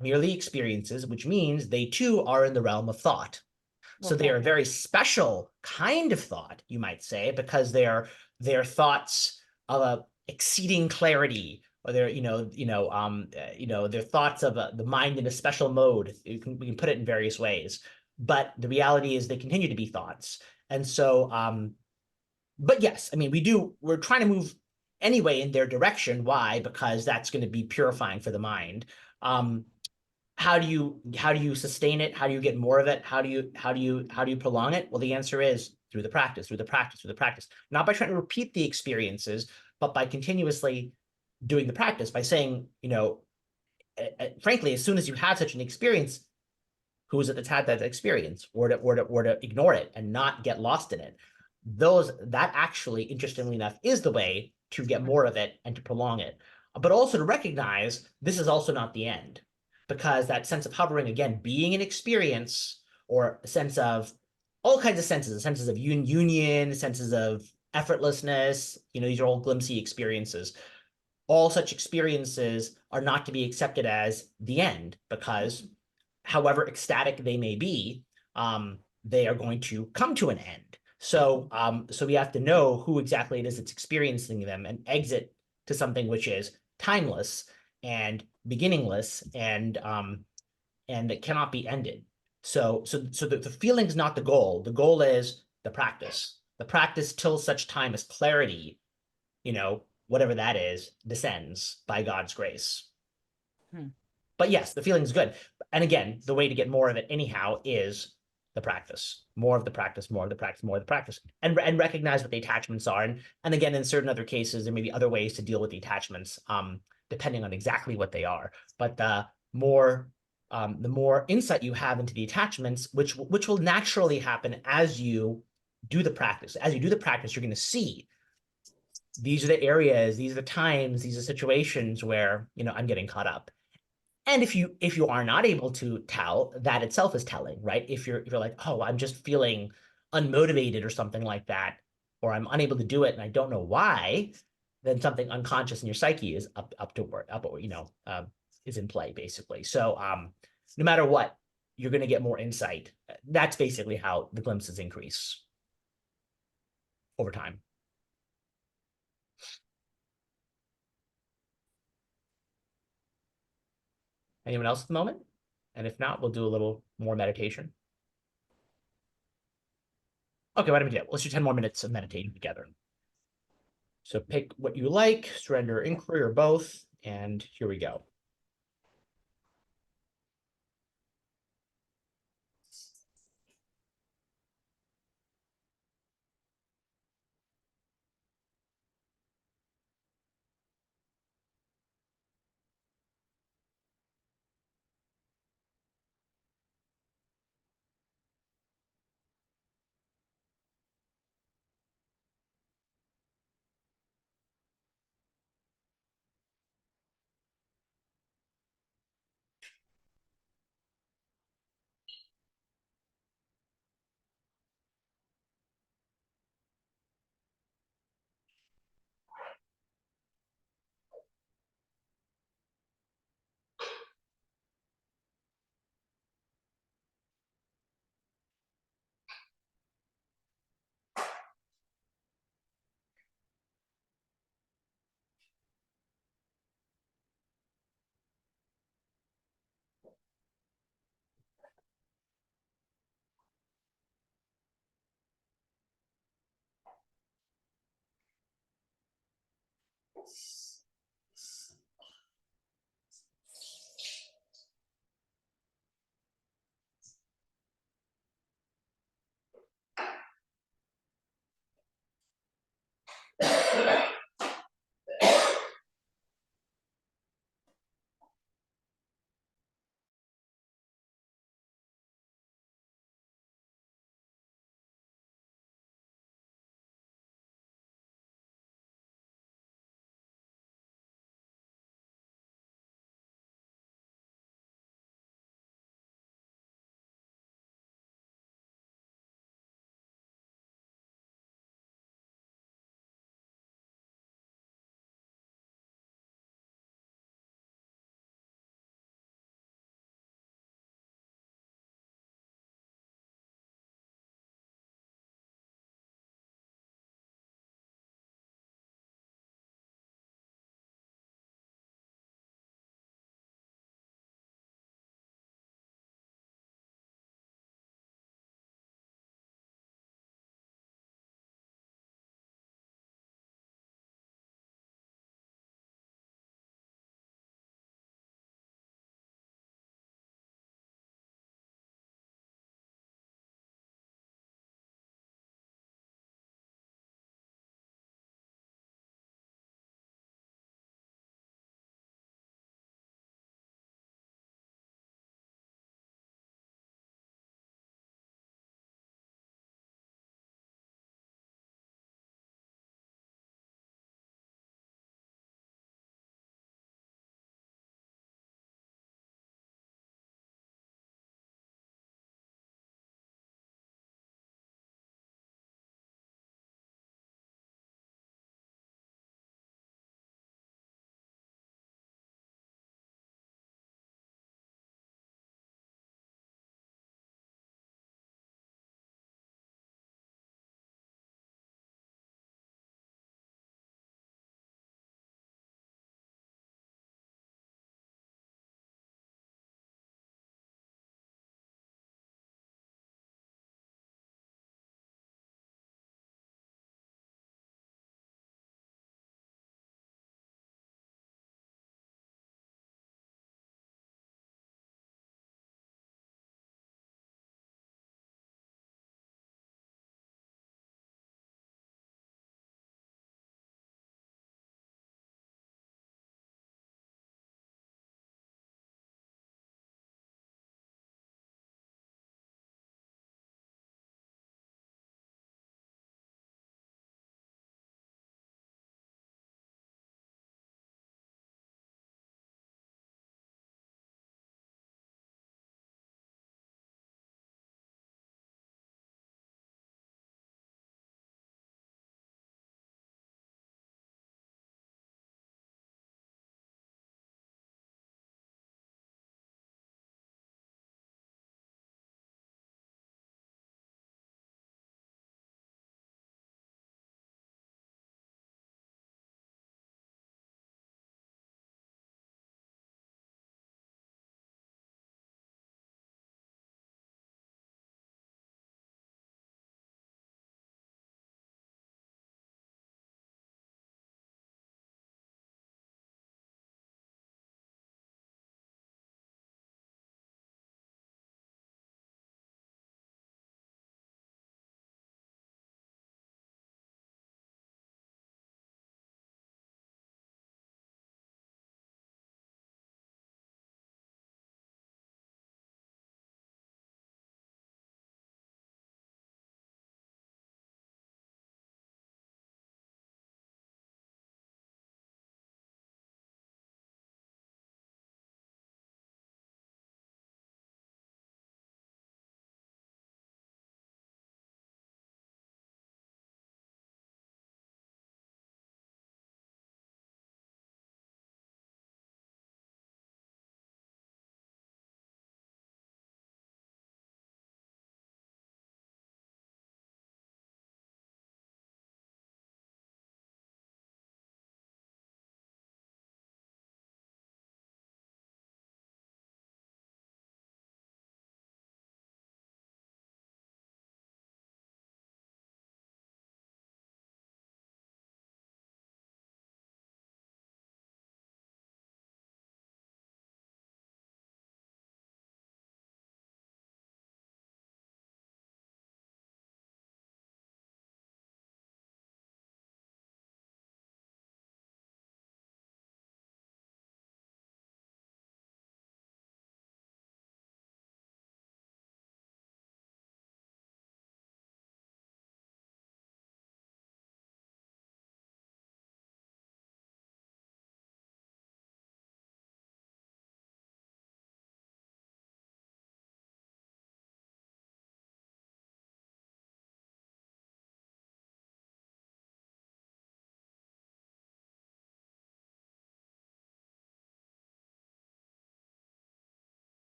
merely experiences, which means they too are in the realm of thought. So they are a very special kind of thought, you might say, because they're thoughts of exceeding clarity, or they're thoughts of the mind in a special mode. We can put it in various ways, but the reality is they continue to be thoughts. And so, but yes, I mean, we're trying to move anyway in their direction. Why? Because that's going to be purifying for the mind. How do you sustain it? How do you get more of it? How do you prolong it? Well, the answer is through the practice, through the practice, through the practice. Not by trying to repeat the experiences, but by continuously doing the practice, by saying, frankly, as soon as you have such an experience, who is it that's had that experience, or to ignore it and not get lost in it? That actually, interestingly enough, is the way to get more of it and to prolong it, but also to recognize this is also not the end, because that sense of hovering, again, being an experience, or a sense of all kinds of senses of union, senses of effortlessness, these are all glimpsy experiences. All such experiences are not to be accepted as the end, because however ecstatic they may be, they are going to come to an end. So we have to know who exactly it is that's experiencing them, and exit to something which is timeless and beginningless, and it cannot be ended. So the feeling is not the goal. The goal is the practice. The practice till such time as clarity, whatever that is, descends by God's grace. But yes, the feeling is good. And again, the way to get more of it anyhow is the practice. More of the practice, more of the practice, more of the practice. And recognize what the attachments are. And again, in certain other cases, there may be other ways to deal with the attachments, depending on exactly what they are. But the more insight you have into the attachments, which will naturally happen as you do the practice. As you do the practice, you're going to see these are the areas, these are the times, these are situations where, I'm getting caught up. And if you are not able to tell, that itself is telling, right? If you're like, oh, I'm just feeling unmotivated or something like that, or I'm unable to do it and I don't know why, then something unconscious in your psyche is is in play, basically. So no matter what, you're going to get more insight. That's basically how the glimpses increase over time. Anyone else at the moment? And if not, we'll do a little more meditation. Okay, why don't we do it? Let's do 10 more minutes of meditating together. So pick what you like, surrender, inquiry, or both, and here we go.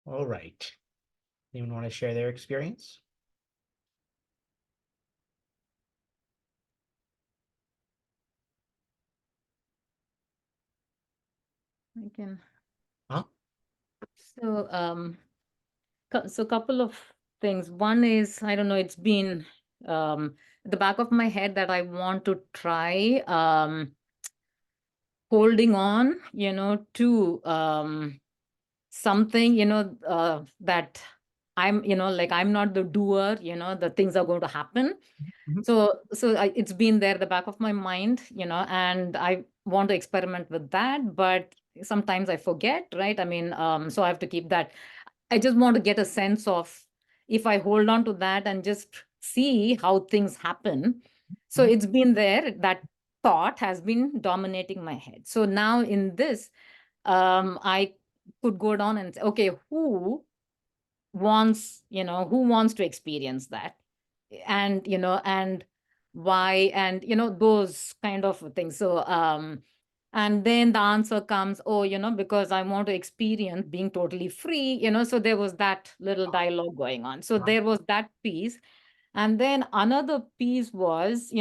All right. Anyone want to share their experience? I can. Huh? So, couple of things. One is, I don't know, it's been at the back of my head that I want to try holding on, to something, that I'm, like I'm not the doer, the things are going to happen. Mhm. So it's been there at the back of my mind, and I want to experiment with that, but sometimes I forget, right? I mean, so I have to keep that. I just want to get a sense of if I hold on to that and just see how things happen. So Mhm. it's been there, that thought has been dominating my head. So now in this, I could go down and say, okay, who wants to experience that? And, and why, and, those kind of things. So, and then the answer comes, oh, because I want to experience being totally free, so there was that little dialogue going on. So there was that piece. And then another piece was,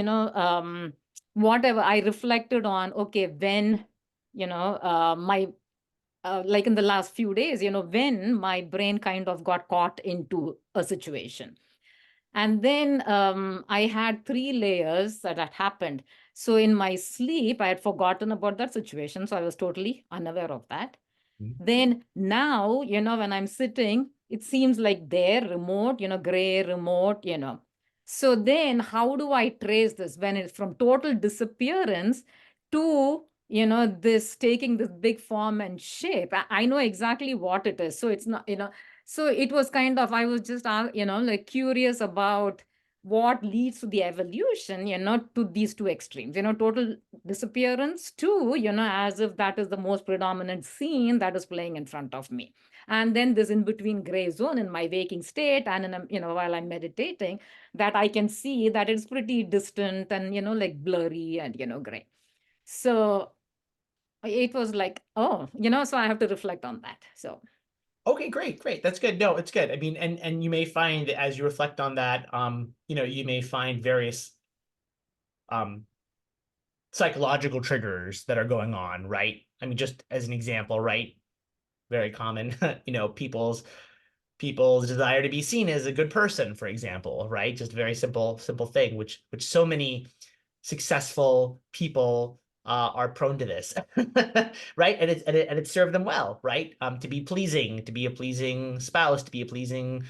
whatever I reflected on, okay, when, my like in the last few days, when my brain kind of got caught into a situation. And then I had 3 layers that had happened. So in my sleep, I had forgotten about that situation. So I was totally unaware of that. Mhm. Then now, when I'm sitting, it seems like there, remote, gray remote, So then how do I trace this when it's from total disappearance to, this taking this big form and shape? I know exactly what it is. So it's not, so it was kind of, I was just, like curious about what leads to the evolution, to these two extremes, total disappearance to, as if that is the most predominant scene that is playing in front of me. And then this in between gray zone in my waking state and in while I'm meditating, that I can see that it's pretty distant and, like blurry and, gray. So it was like, oh, so I have to reflect on that. So. Okay, great. That's good. No, it's good. I mean, and you may find that as you reflect on that, you may find various psychological triggers that are going on, right? I mean, just as an example, right? Very common, people's desire to be seen as a good person, for example, right? Just a very simple thing, which so many successful people are prone to this, right? And it's served them well, right? To be pleasing, to be a pleasing spouse, to be a pleasing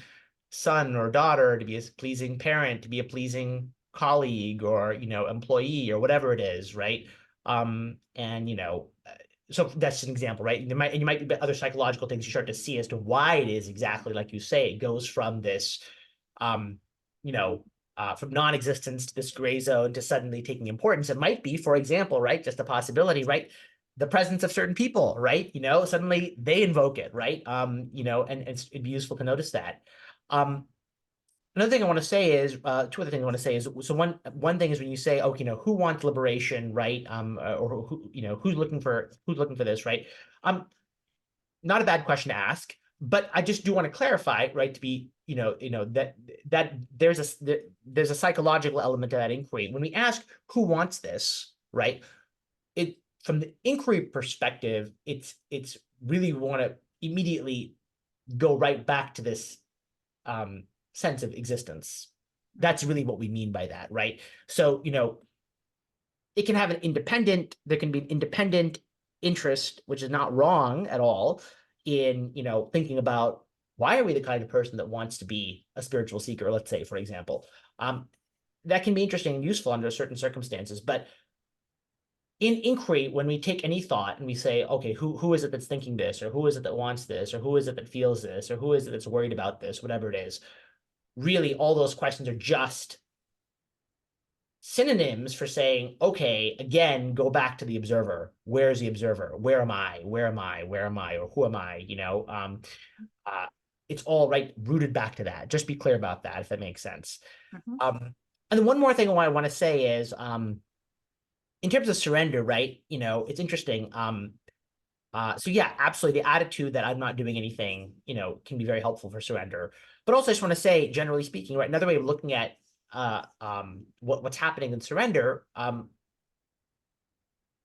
son or daughter, to be a pleasing parent, to be a pleasing colleague or employee or whatever it is, right? And so that's an example, right? You might be other psychological things you start to see as to why it is exactly like you say. It goes from this, from non-existence to this gray zone to suddenly taking importance. It might be, for example, right, just a possibility, right? The presence of certain people, right? Suddenly they invoke it, right? And it'd be useful to notice that. Another thing I want to say is, 2 other things I want to say is, so one thing is when you say, okay, who wants liberation, right? Or who, who's looking for this, right? Not a bad question to ask, but I just do want to clarify, right? To be, that there's a psychological element to that inquiry. When we ask who wants this, right? It from the inquiry perspective, it's really want to immediately go right back to this sense of existence. That's really what we mean by that, right? So, it can have there can be an independent interest, which is not wrong at all, in, thinking about why are we the kind of person that wants to be a spiritual seeker, let's say, for example. That can be interesting and useful under certain circumstances, but in inquiry, when we take any thought and we say, okay, who is it that's thinking this, or who is it that wants this, or who is it that feels this, or who is it that's worried about this, whatever it is, really all those questions are just synonyms for saying, okay, again, go back to the observer. Where's the observer? Where am I? Where am I? Where am I? Or who am I? It's all right, rooted back to that. Just be clear about that, if that makes sense. And then one more thing I want to say is, in terms of surrender, right? It's interesting. So yeah, absolutely. The attitude that I'm not doing anything, can be very helpful for surrender. But also I just want to say, generally speaking, right, another way of looking at what's happening in surrender,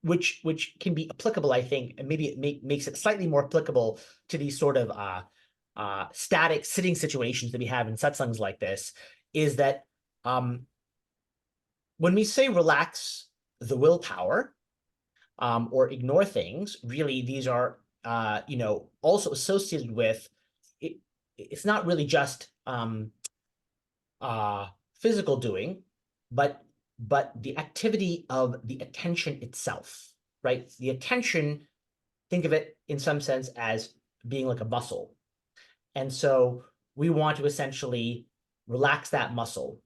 which can be applicable, I think, and maybe it makes it slightly more applicable to these sort of static sitting situations that we have in satsangs like this, is that when we say relax the willpower, or ignore things, really these are also associated with it. It's not really just physical doing, but the activity of the attention itself, right? The attention, think of it in some sense as being like a muscle. And so we want to essentially relax that muscle,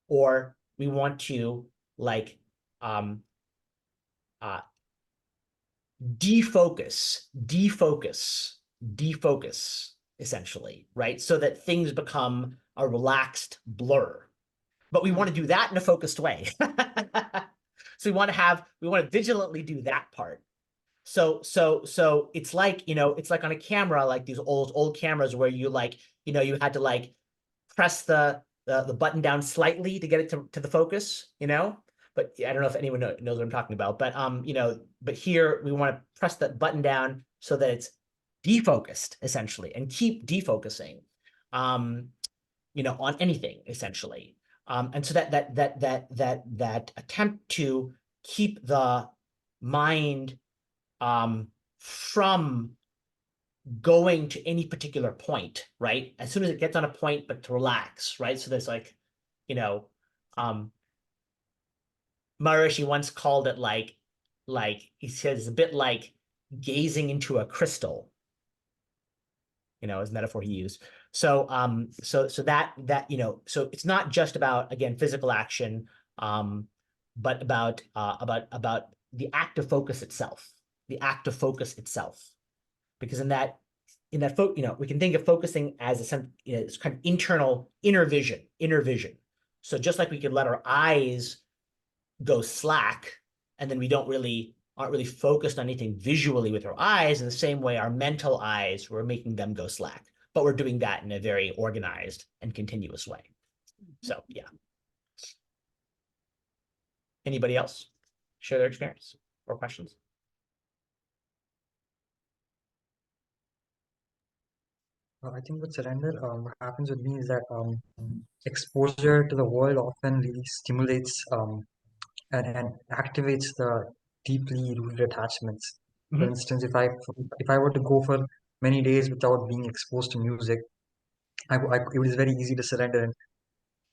or we want to like defocus, essentially, right? So that things become a relaxed blur. But we want to do that in a focused way. So we want to vigilantly do that part. So it's like, it's like on a camera, like these old cameras where you you had to like press the button down slightly to get it to the focus, but I don't know if anyone knows what I'm talking about, but but here we want to press that button down so that it's defocused essentially, and keep defocusing, on anything essentially. And so that attempt to keep the mind from going to any particular point, right? As soon as it gets on a point, but to relax, right? So there's like, Maharishi once called it like he says, a bit like gazing into a crystal, as metaphor he used. So so that so it's not just about, again, physical action, but about the act of focus itself, because in that we can think of focusing as it's kind of inner vision. So just like we could let our eyes go slack, and then we aren't really focused on anything visually with our eyes, in the same way our mental eyes, we're making them go slack, but we're doing that in a very organized and continuous way. So yeah. Anybody else share their experience or questions? I think with surrender, what happens with me is that exposure to the world often really stimulates and activates the deeply rooted attachments. For instance, if I were to go for many days without being exposed to music, it was very easy to surrender and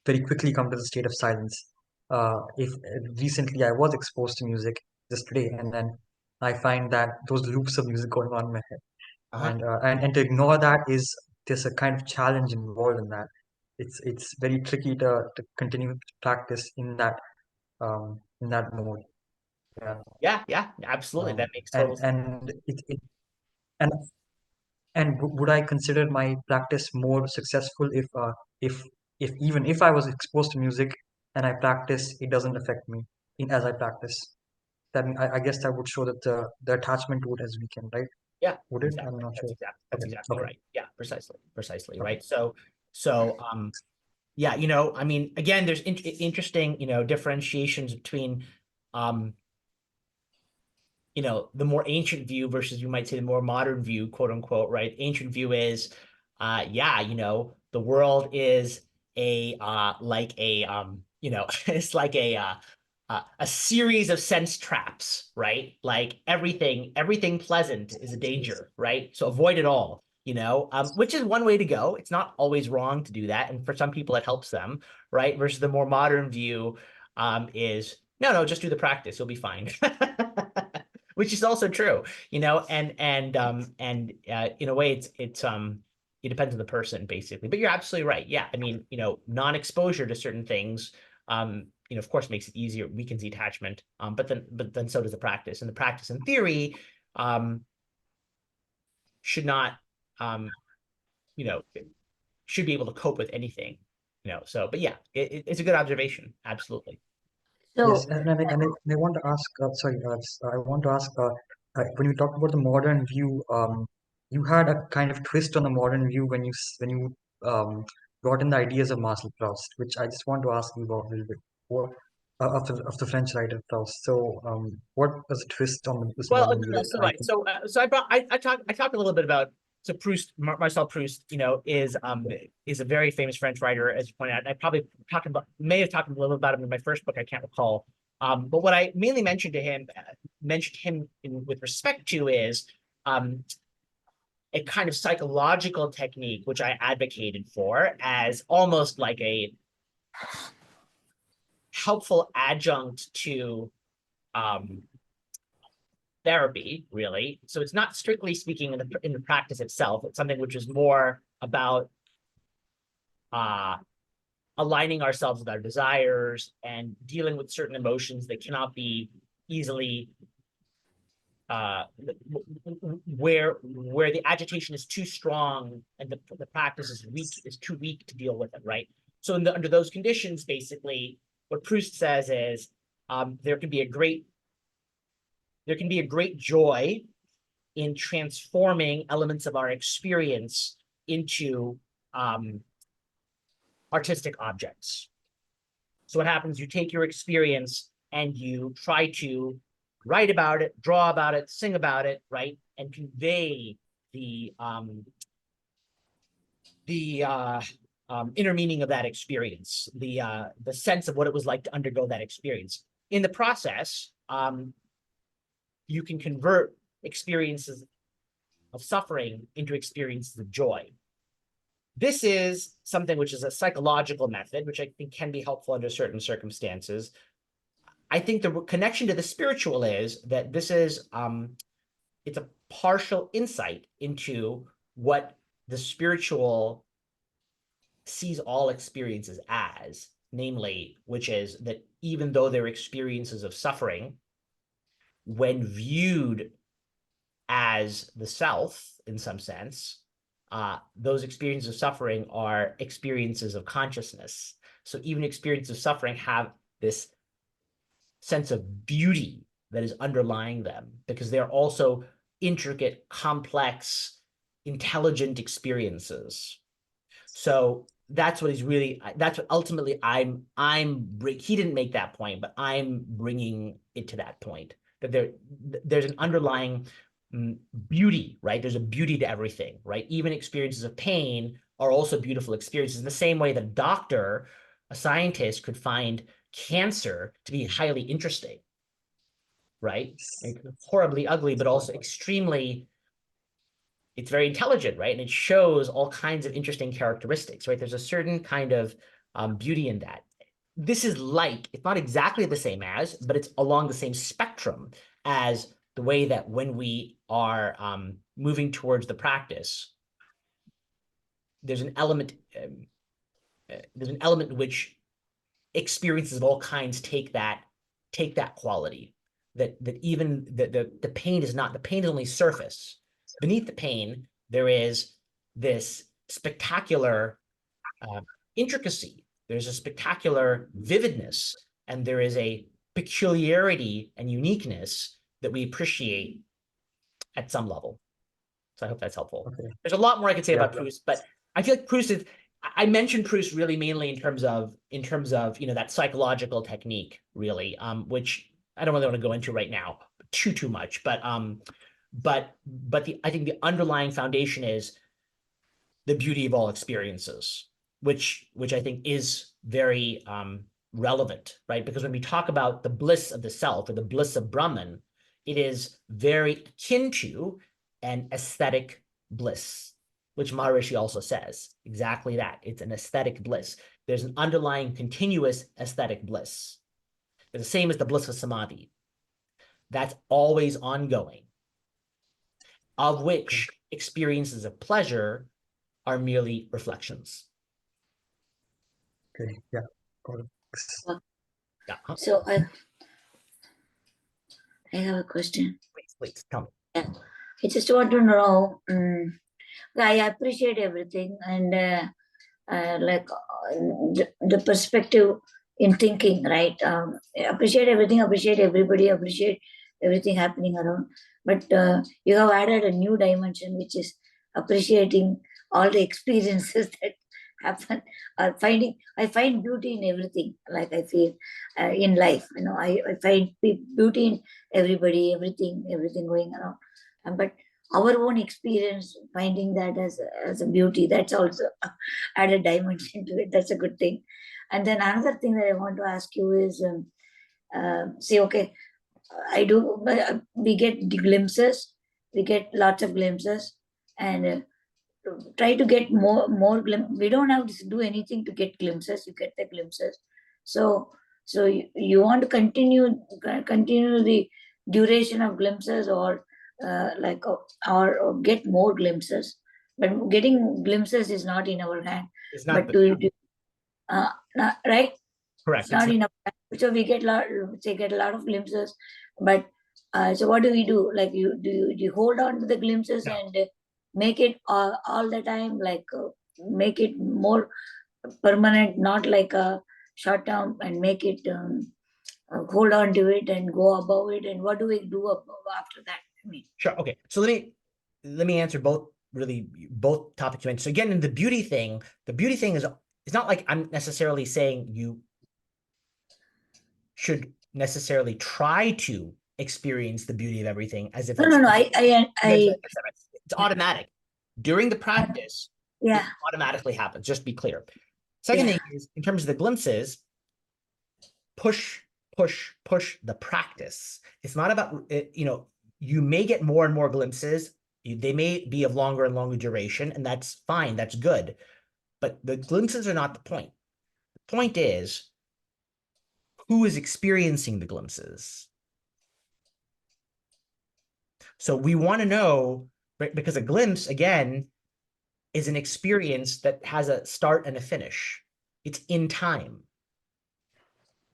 very quickly come to the state of silence. If recently I was exposed to music just today, and then I find that those loops of music going on in my head. And to ignore that there's a kind of challenge involved in that. It's very tricky to continue to practice in that mode. Yeah, absolutely. That makes total sense. And would I consider my practice more successful if even if I was exposed to music and I practice, it doesn't affect me as I practice? I guess that would show that the attachment to it has weakened, right? Yeah, would it? exactly. I'm not sure. That's Okay. exactly Okay. right. Yeah, precisely, Okay. right? So yeah, I mean, again, there's interesting, differentiations between the more ancient view versus, you might say, the more modern view, quote unquote, right? Ancient view is the world is like a it's like a series of sense traps, right? Like everything pleasant is a danger, right? So avoid it all, which is one way to go. It's not always wrong to do that, and for some people it helps them, right? Versus the more modern view is no, just do the practice, you'll be fine. Which is also true, and in a way it depends on the person, basically. But you're absolutely right. Yeah, I mean, non-exposure to certain things, of course, makes it easier, weakens the attachment, but then so does the practice. And the practice, in theory, should not, should be able to cope with anything, So, but yeah, it's a good observation. Absolutely. So Yes, and I want to ask. Sorry, I want to ask. when you talked about the modern view, you had a kind of twist on the modern view when you brought in the ideas of Marcel Proust, which I just want to ask you about a little bit. What, of the French writer Proust. So, what was the twist on this Well, modern view? so right. So, I talked a little bit about, so Proust, Marcel Proust, is a very famous French writer, as you pointed out. I probably may have talked a little about him in my first book. I can't recall. But what I mainly mentioned him with respect to is a kind of psychological technique, which I advocated for as almost like a helpful adjunct to therapy, really. So it's not strictly speaking in the practice itself. It's something which is more about aligning ourselves with our desires and dealing with certain emotions that cannot be easily where the agitation is too strong and the practice is too weak to deal with it, right? So under those conditions, basically, what Proust says is there can be a great joy in transforming elements of our experience into artistic objects. So what happens, you take your experience and you try to write about it, draw about it, sing about it, right? And convey the inner meaning of that experience, the sense of what it was like to undergo that experience. In the process, you can convert experiences of suffering into experiences of joy. This is something which is a psychological method, which I think can be helpful under certain circumstances. I think the connection to the spiritual is that this is, it's a partial insight into what the spiritual sees all experiences as, namely, which is that even though they're experiences of suffering, when viewed as the self, in some sense, those experiences of suffering are experiences of consciousness. So even experiences of suffering have this sense of beauty that is underlying them because they're also intricate, complex, intelligent experiences. So that's what ultimately he didn't make that point, but I'm bringing it to that point, that there's an underlying beauty, right? There's a beauty to everything, right? Even experiences of pain are also beautiful experiences in the same way that a scientist could find cancer to be highly interesting, right? Like, horribly ugly, but also it's very intelligent, right? And it shows all kinds of interesting characteristics, right? There's a certain kind of beauty in that. This is it's not exactly the same as, but it's along the same spectrum as the way that when we are moving towards the practice, there's an element in which experiences of all kinds take that quality, that even the pain is only surface. Beneath the pain, there is this spectacular intricacy. There's a spectacular vividness, and there is a peculiarity and uniqueness that we appreciate at some level. So I hope that's helpful. Okay. There's a lot more I could say about Proust, but I feel like I mentioned Proust really mainly in terms of that psychological technique, really, which I don't really want to go into right now too much, but I think the underlying foundation is the beauty of all experiences, which I think is very relevant, right? Because when we talk about the bliss of the self or the bliss of Brahman, it is very akin to an aesthetic bliss, which Maharishi also says exactly that. It's an aesthetic bliss. There's an underlying continuous aesthetic bliss. It's the same as the bliss of samadhi. That's always ongoing, of which experiences of pleasure are merely reflections. Okay, yeah. Yeah. So I have a question. Please, tell me. Yeah. I just want to know, I appreciate everything and the perspective in thinking, right? Appreciate everything, appreciate everybody, appreciate everything happening around. But you have added a new dimension, which is appreciating all the experiences that happen, or I find beauty in everything. Like I feel in life, I find beauty in everybody, everything going around. But our own experience, finding that as a beauty, that's also added dimension to it. That's a good thing. And then another thing that I want to ask you is, say, okay, we get the glimpses, we get lots of glimpses, and try to get more glimpses. We don't have to do anything to get glimpses. You get the glimpses. So you want to continue the duration of glimpses, or or get more glimpses. But getting glimpses is not in our hand. It's not, But right? correct. It's not enough. So we get a lot of glimpses, but so what do we do? Like you hold on to the glimpses and make it all the time, like make it more permanent, not like a short term, and make it hold on to it and go above it. And what do we do after that? I mean, sure. Okay. So let me answer both topics you mentioned. So again, in the beauty thing is, it's not like I'm necessarily saying you should necessarily try to experience the beauty of everything as if no. It's automatic. During the practice, it automatically happens. Just be clear. Second thing is, in terms of the glimpses, push the practice. It's not about you may get more and more glimpses. They may be of longer and longer duration, and that's fine. That's good. But the glimpses are not the point. The point is, who is experiencing the glimpses? So we want to know, right? Because a glimpse, again, is an experience that has a start and a finish. It's in time.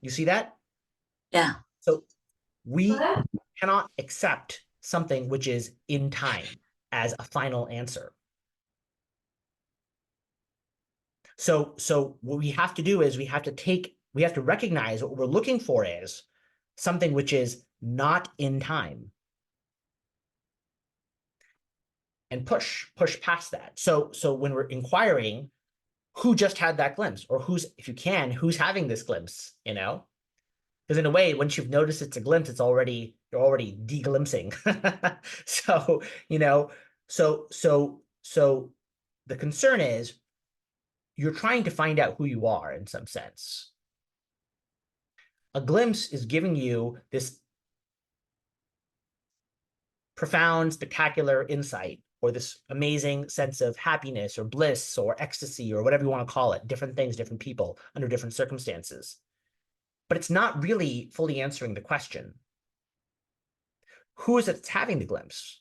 You see that? Yeah. So we cannot accept something which is in time as a final answer. So what we have to do is we have to recognize what we're looking for is something which is not in time, and push past that. So when we're inquiring who just had that glimpse, or who's having this glimpse, because in a way, once you've noticed it's a glimpse, you're already de-glimpsing. So the concern is, you're trying to find out who you are in some sense. A glimpse is giving you this profound, spectacular insight, or this amazing sense of happiness or bliss or ecstasy or whatever you want to call it, different things, different people under different circumstances. But it's not really fully answering the question. Who is it that's having the glimpse?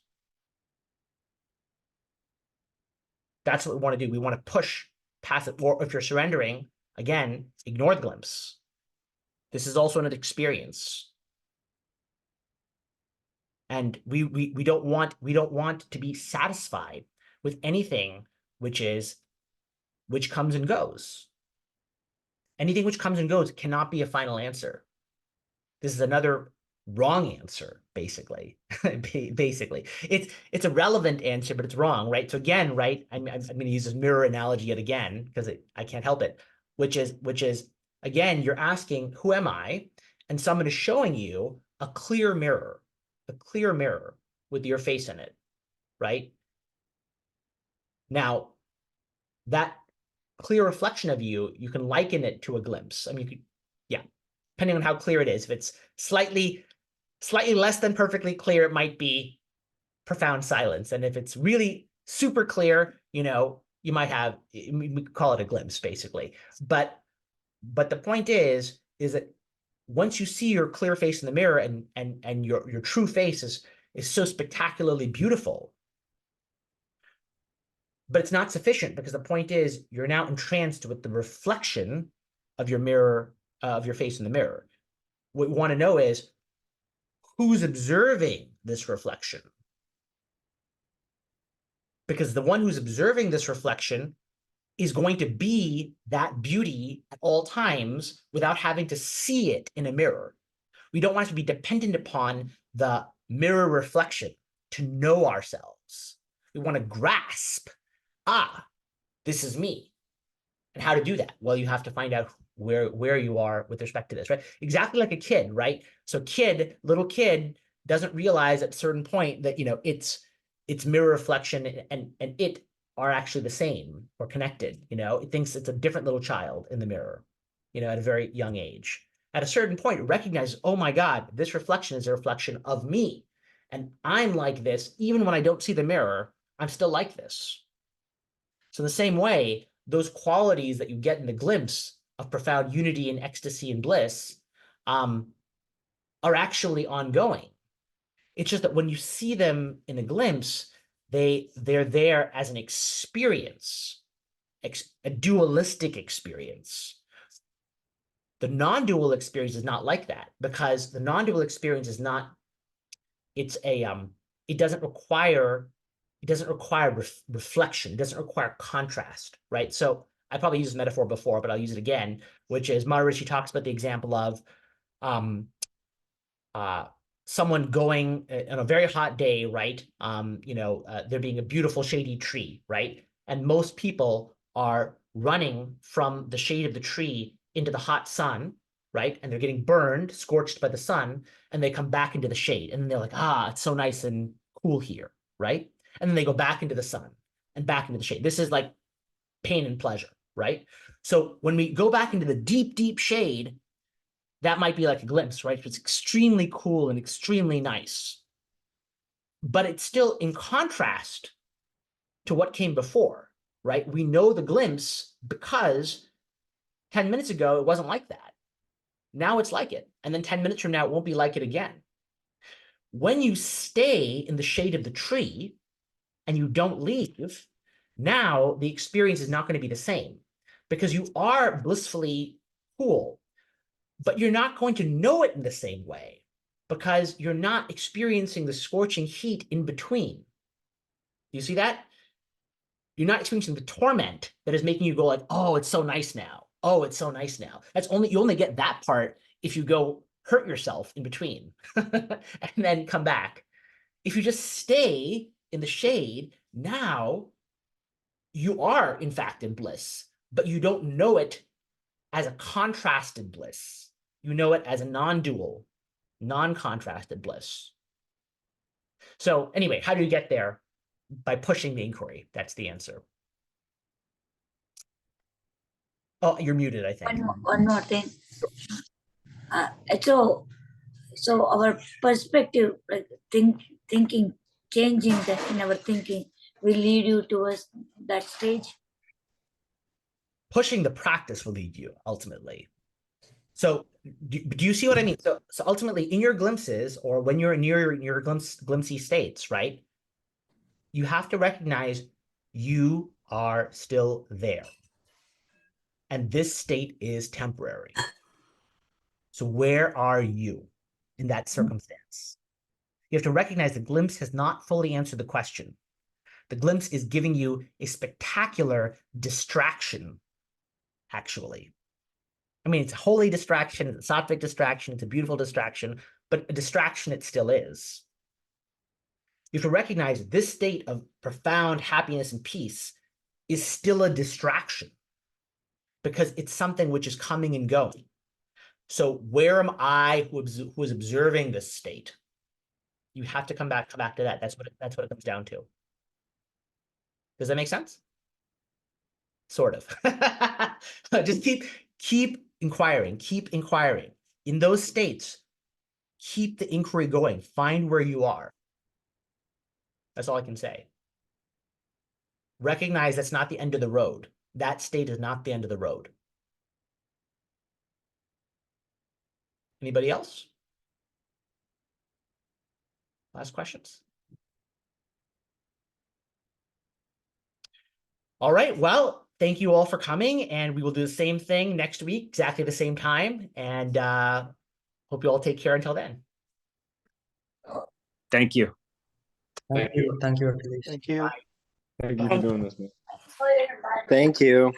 That's what we want to do. We want to push past it. Or if you're surrendering, again, ignore the glimpse. This is also an experience. And we don't want to be satisfied with anything which comes and goes. Anything which comes and goes cannot be a final answer. This is another wrong answer, basically. Basically, it's a relevant answer, but it's wrong, right? So again, right, I'm going to use this mirror analogy yet again, because I can't help it, which is again, you're asking, who am I? And someone is showing you a clear mirror with your face in it, right? Now, that clear reflection of you can liken it to a glimpse. I mean, depending on how clear it is. If it's slightly less than perfectly clear, it might be profound silence. And if it's really super clear, you might have, we call it a glimpse, basically. But the point is that once you see your clear face in the mirror, and your true face is so spectacularly beautiful, but it's not sufficient, because the point is you're now entranced with the reflection of your mirror, of your face in the mirror. What we want to know is, who's observing this reflection? Because the one who's observing this reflection is going to be that beauty at all times without having to see it in a mirror. We don't want to be dependent upon the mirror reflection to know ourselves. We want to grasp, this is me. And how to do that? Well, you have to find out where you are with respect to this, right? Exactly like a kid, right? So little kid doesn't realize at a certain point that, it's mirror reflection and it are actually the same or connected. It thinks it's a different little child in the mirror, at a very young age. At a certain point, it recognizes, oh my God, this reflection is a reflection of me. And I'm like this, even when I don't see the mirror, I'm still like this. So in the same way, those qualities that you get in the glimpse of profound unity and ecstasy and bliss are actually ongoing. It's just that when you see them in a glimpse, they're there as an experience, a dualistic experience. The non-dual experience is not like that, because the non-dual experience is not, it doesn't require reflection. It doesn't require contrast, right? So I probably used this metaphor before, but I'll use it again, which is Maharishi talks about the example of someone going on a very hot day, right? There being a beautiful shady tree, right? And most people are running from the shade of the tree into the hot sun, right? And they're getting burned, scorched by the sun, and they come back into the shade. And then they're like, it's so nice and cool here, right? And then they go back into the sun and back into the shade. This is like pain and pleasure, right? So when we go back into the deep, deep shade, that might be like a glimpse, right? It's extremely cool and extremely nice. But it's still in contrast to what came before, right? We know the glimpse because 10 minutes ago, it wasn't like that. Now it's like it. And then 10 minutes from now, it won't be like it again. When you stay in the shade of the tree and you don't leave, now the experience is not going to be the same, because you are blissfully cool, but you're not going to know it in the same way because you're not experiencing the scorching heat in between. You see that? You're not experiencing the torment that is making you go like, oh, it's so nice now. Oh, it's so nice now. You only get that part if you go hurt yourself in between and then come back. If you just stay in the shade, now you are in fact in bliss, but you don't know it as a contrasted bliss. You know it as a non-dual, non-contrasted bliss. So anyway, how do you get there? By pushing the inquiry. That's the answer. Oh, you're muted, I think. One more thing. So our perspective, like thinking, changing that in our thinking will lead you towards that stage. Pushing the practice will lead you ultimately. So do you see what I mean? So ultimately in your glimpses, or when you're near your glimpsy states, right? You have to recognize you are still there. And this state is temporary. So where are you in that circumstance? You have to recognize the glimpse has not fully answered the question. The glimpse is giving you a spectacular distraction, actually. I mean, it's a holy distraction, it's a sattvic distraction, it's a beautiful distraction, but a distraction it still is. You have to recognize this state of profound happiness and peace is still a distraction because it's something which is coming and going. So where am I who is observing this state? You have to come back to that. That's what it comes down to. Does that make sense? Sort of. Just keep inquiring, In those states, keep the inquiry going. Find where you are. That's all I can say. Recognize that's not the end of the road. That state is not the end of the road. Anybody else? Last questions? All right, well, thank you all for coming, and we will do the same thing next week, exactly the same time, and hope you all take care until then. Thank you. Thank you. Thank you, Akilesh. Thank you. Bye. Thank you for doing this, man. Thank you.